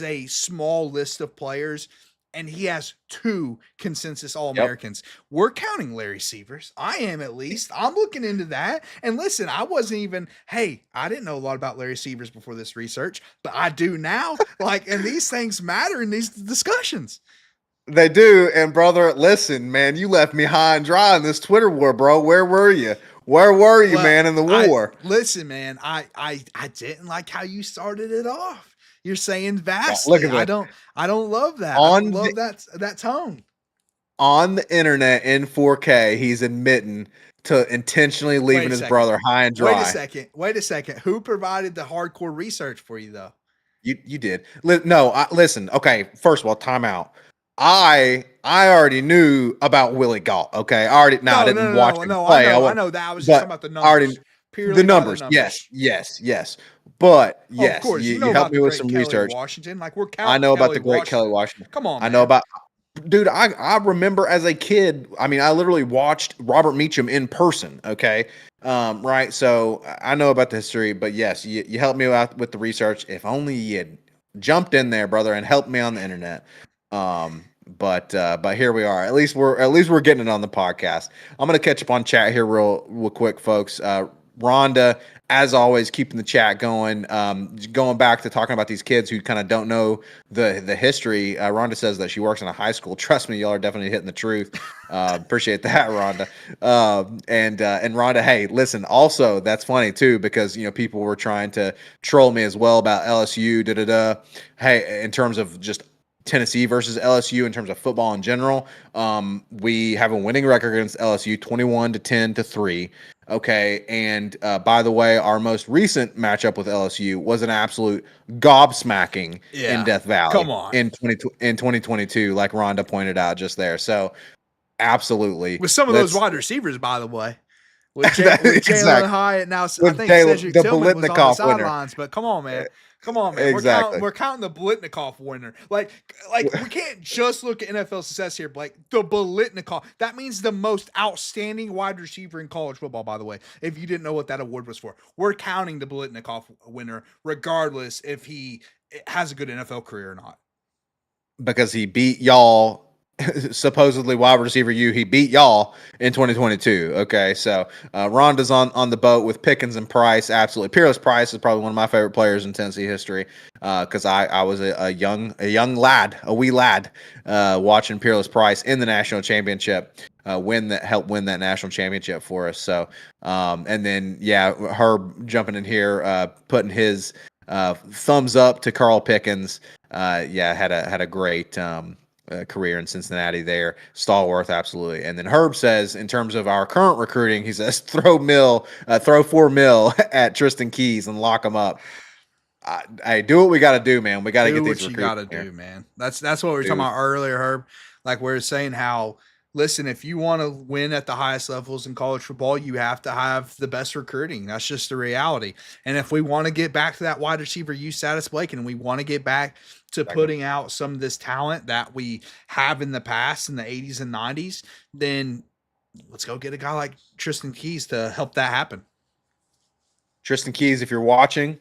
a small list of players, and he has 2 consensus Yep. All-Americans. We're counting Larry Severs. I am, at least. I'm looking into that. And listen, I wasn't even, hey, I didn't know a lot about Larry Severs before this research, but I do now. And these things matter in these discussions. They do. And brother, listen, man, you left me high and dry in this Twitter war, bro. Where were you? Where were you, Well, man, in the I war? listen, man. I didn't like how you started it off. You're saying Look vastly. at I that. don't. I don't love that. I don't On the love that tone. on the internet in 4K, he's admitting to intentionally Wait leaving a his second. brother high and Wait a dry. second. Wait a second. Who provided the hardcore research for you, though? You did. No, listen. Okay, first of all, time out. I already knew about Willie Galt. Okay, I No, no, didn't no, watch no, him no. I play. know. I know that. I was just But talking about the I already numbers, the purely by the numbers. Yes, numbers. yes, yes. But Oh, of yes, course. you, You know you helped about me the with great some Kelly research. Washington. Like, we're I counting know about Kelly the great Kelly Washington. Washington. Come on, I know man. about, dude. I remember as a kid. I mean, I literally watched Robert Meacham in person. Okay, right. So I know about the history. But yes, you helped me out with the research. If only you had jumped in there, brother, and helped me on the internet. But here we are. At least we're getting it on the podcast. I'm gonna catch up on chat here real quick, folks. Rhonda, as always, keeping the chat going. Going back to talking about these kids who kind of don't know the history. Rhonda says that she works in a high school. Trust me, y'all are definitely hitting the truth. Appreciate that, Rhonda. And Rhonda, hey, listen. Also, that's funny too because people were trying to troll me as well about LSU. Da da da. Hey, in terms of just Tennessee versus LSU in terms of football in general. We have a winning record against LSU, 21-10-3. Okay, and by the way, our most recent matchup with LSU was an absolute gobsmacking in Yeah. Death Valley Come on. in 2022, like Rhonda pointed out just there. So absolutely, With some of those let's wide receivers, by the way. With Jalen exactly Hyatt now, I with think Jalen, Cedric the Tillman was on the Bolitnikoff winner. sidelines. But come on, man, come on, man. Exactly. We're counting the Bolitnikoff winner. Like we can't just look at NFL success here, Blake. The Bolitnikoff. That means the most outstanding wide receiver in college football. By the way, if you didn't know what that award was for, we're counting the Bolitnikoff winner, regardless if he has a good NFL career or not. Because he beat y'all supposedly wide receiver he beat y'all in 2022. Okay, so Rhonda's on the boat with Pickens and Price. Absolutely, Peerless Price is probably one of my favorite players in Tennessee history because I was a young lad, a wee lad, watching Peerless Price in the national championship. Helped win that national championship for us. So and then Herb jumping in here, putting his thumbs up to Carl Pickens. Had a great career in Cincinnati there. Stallworth, absolutely. And then Herb says, in terms of our current recruiting, he says throw $4 million at Tristan Keys and lock him up. Hey, do what we got to do, man. We got to get Do these what you recruits got to here. do, man. That's what we were talking Do about earlier, Herb. Like we were saying how, listen, if you want to win at the highest levels in college football, you have to have the best recruiting. That's just the reality. And if we want to get back to that wide receiver use status, Blake, and we want to get back to putting out some of this talent that we have in the past in the 80s and 90s, then let's go get a guy like Tristan Keys to help that happen. Tristan Keys, if you're watching,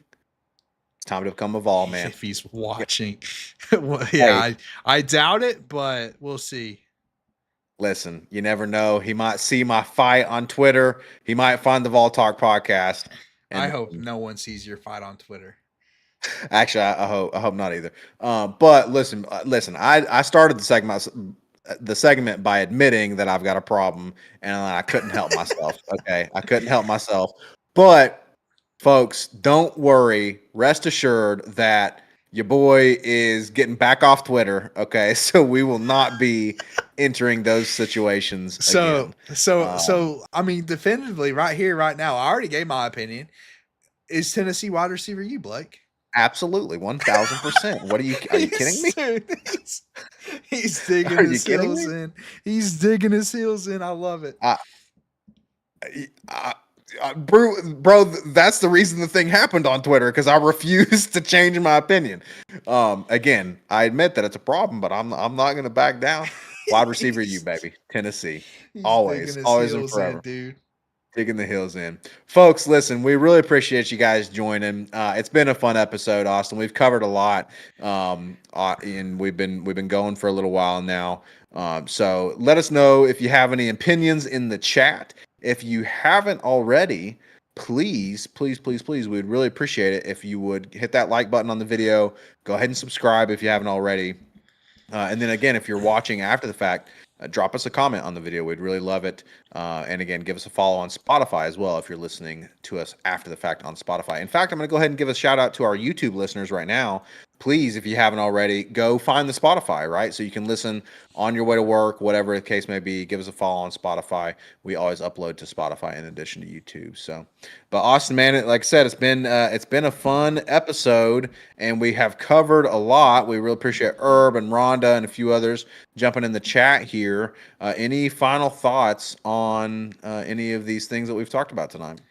it's time to become a Vol, man. If he's watching. Well, yeah, hey. I doubt it, but we'll see. Listen, you never know. He might see my fight on Twitter. He might find the Vol Talk podcast. I And hope no one sees your fight on Twitter. actually, I hope not either. But listen. I started the segment by admitting that I've got a problem and I couldn't help myself. Okay, I couldn't help myself. But folks, don't worry. Rest assured that your boy is getting back off Twitter. Okay, so we will not be entering those situations So, again. so, Um, so, I mean, definitively, right here, right now, I already gave my opinion. Is Tennessee wide receiver you, Blake? Absolutely, 1000%. What are you kidding me? He's, he's digging Are you his kidding heels me? in. He's digging his heels in. I love it. I, I, bro, that's the reason the thing happened on Twitter because I refused to change my opinion. Again, I admit that it's a problem, but I'm not going to back down. Wide receiver, you he's, baby, Tennessee, he's digging always, his always and heels in, forever. dude. Digging the hills in. Folks, listen, we really appreciate you guys joining. It's been a fun episode, Austin. We've covered a lot. And we've been going for a little while now. So let us know if you have any opinions in the chat. If you haven't already, please, please, please, please, we'd really appreciate it if you would hit that like button on the video. Go ahead and subscribe if you haven't already. And then again, if you're watching after the fact, drop us a comment on the video. We'd really love it. And again, give us a follow on Spotify as well if you're listening to us after the fact on Spotify. In fact, I'm going to go ahead and give a shout out to our YouTube listeners right now. Please, if you haven't already, go find the Spotify, right? So you can listen on your way to work, whatever the case may be. Give us a follow on Spotify. We always upload to Spotify in addition to YouTube. So, but Austin, man, like I said, it's been a fun episode, and we have covered a lot. We really appreciate Herb and Rhonda and a few others jumping in the chat here. Any final thoughts on any of these things that we've talked about tonight?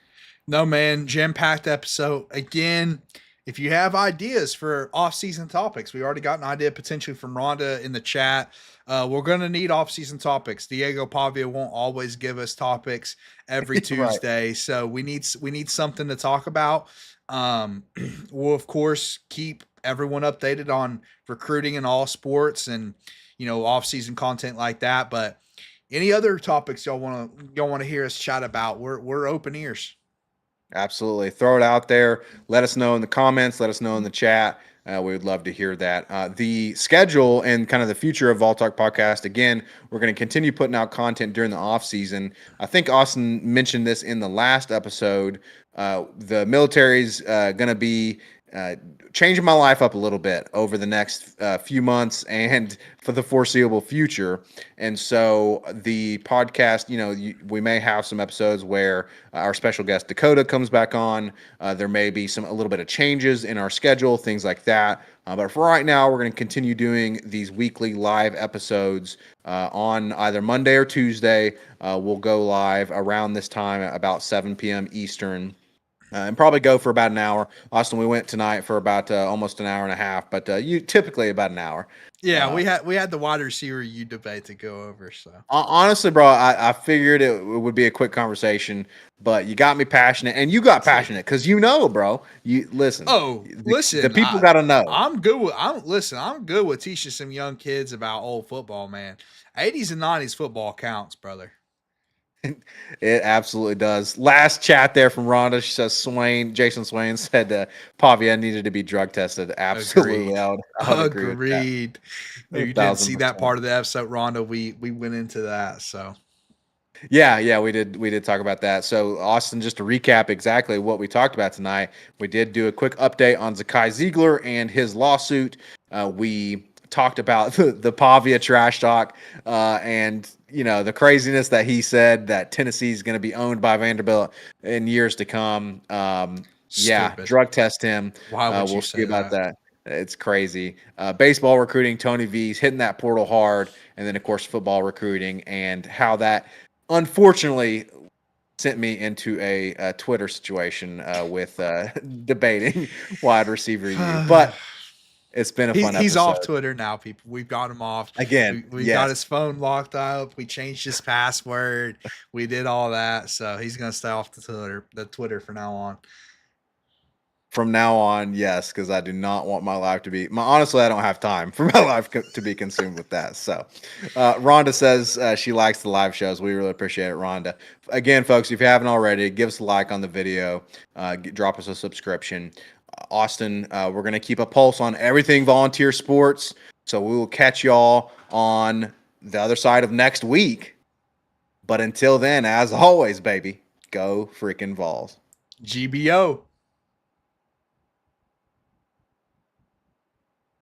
No, man, jam-packed episode. Again, if you have ideas for off-season topics, we already got an idea potentially from Rhonda in the chat. We're going to need off-season topics. Diego Pavia won't always give us topics every Right. Tuesday, so we need something to talk about. We'll of course keep everyone updated on recruiting in all sports and off-season content like that. But any other topics y'all want to hear us chat about? We're open ears. Absolutely. Throw it out there. Let us know in the comments. Let us know in the chat. We would love to hear that. The schedule and kind of the future of Vol Talk Podcast. Again, we're going to continue putting out content during the off season. I think Austin mentioned this in the last episode. The military's going to be changing my life up a little bit over the next few months and for the foreseeable future. And so the podcast, we may have some episodes where our special guest Dakota comes back on. There may be a little bit of changes in our schedule, things like that. But for right now, we're going to continue doing these weekly live episodes on either Monday or Tuesday. We'll go live around this time at about 7 p.m. Eastern. And probably go for about an hour. Austin, we went tonight for about almost an hour and a half, but you typically about an hour. Yeah, Uh, we had the wide receiver you debate to go over. So Honestly, bro, I figured it would be a quick conversation, but you got me passionate, and you got see. passionate because bro. You listen, Oh, the listen, people got to know. I'm good with teaching some young kids about old football, man. 80s and 90s football counts, brother. It absolutely does. Last chat there from Rhonda. She says Jason Swain said Pavia needed to be drug tested. Absolutely, Agreed. I would agree with that. Agreed. If A you didn't thousand see that percent. part of the episode, Rhonda, we went into that. So Yeah, we did talk about that. So Austin, just to recap exactly what we talked about tonight, we did do a quick update on Zakai Ziegler and his lawsuit. We talked about the Pavia trash talk, and the craziness that he said that Tennessee is going to be owned by Vanderbilt in years to come. Yeah, stupid. drug test him. Why would you We'll see say about that? that. It's crazy. Baseball recruiting, Tony V's hitting that portal hard, and then of course football recruiting and how that unfortunately sent me into a Twitter situation with debating wide receiver you. But it's been a fun He's off episode. Twitter now, people. We've got him off. Again, We got yes. his phone locked up. We changed his password. We did all that. So he's gonna stay off the Twitter for now on. From now on, yes, because I do not want my life to be. Honestly, I don't have time for my life to be consumed with that. So, Rhonda says she likes the live shows. We really appreciate it, Rhonda. Again, folks, if you haven't already, give us a like on the video. Drop us a subscription. Austin, we're going to keep a pulse on everything volunteer sports. So we will catch y'all on the other side of next week. But until then, as always, baby, go freaking Vols. GBO.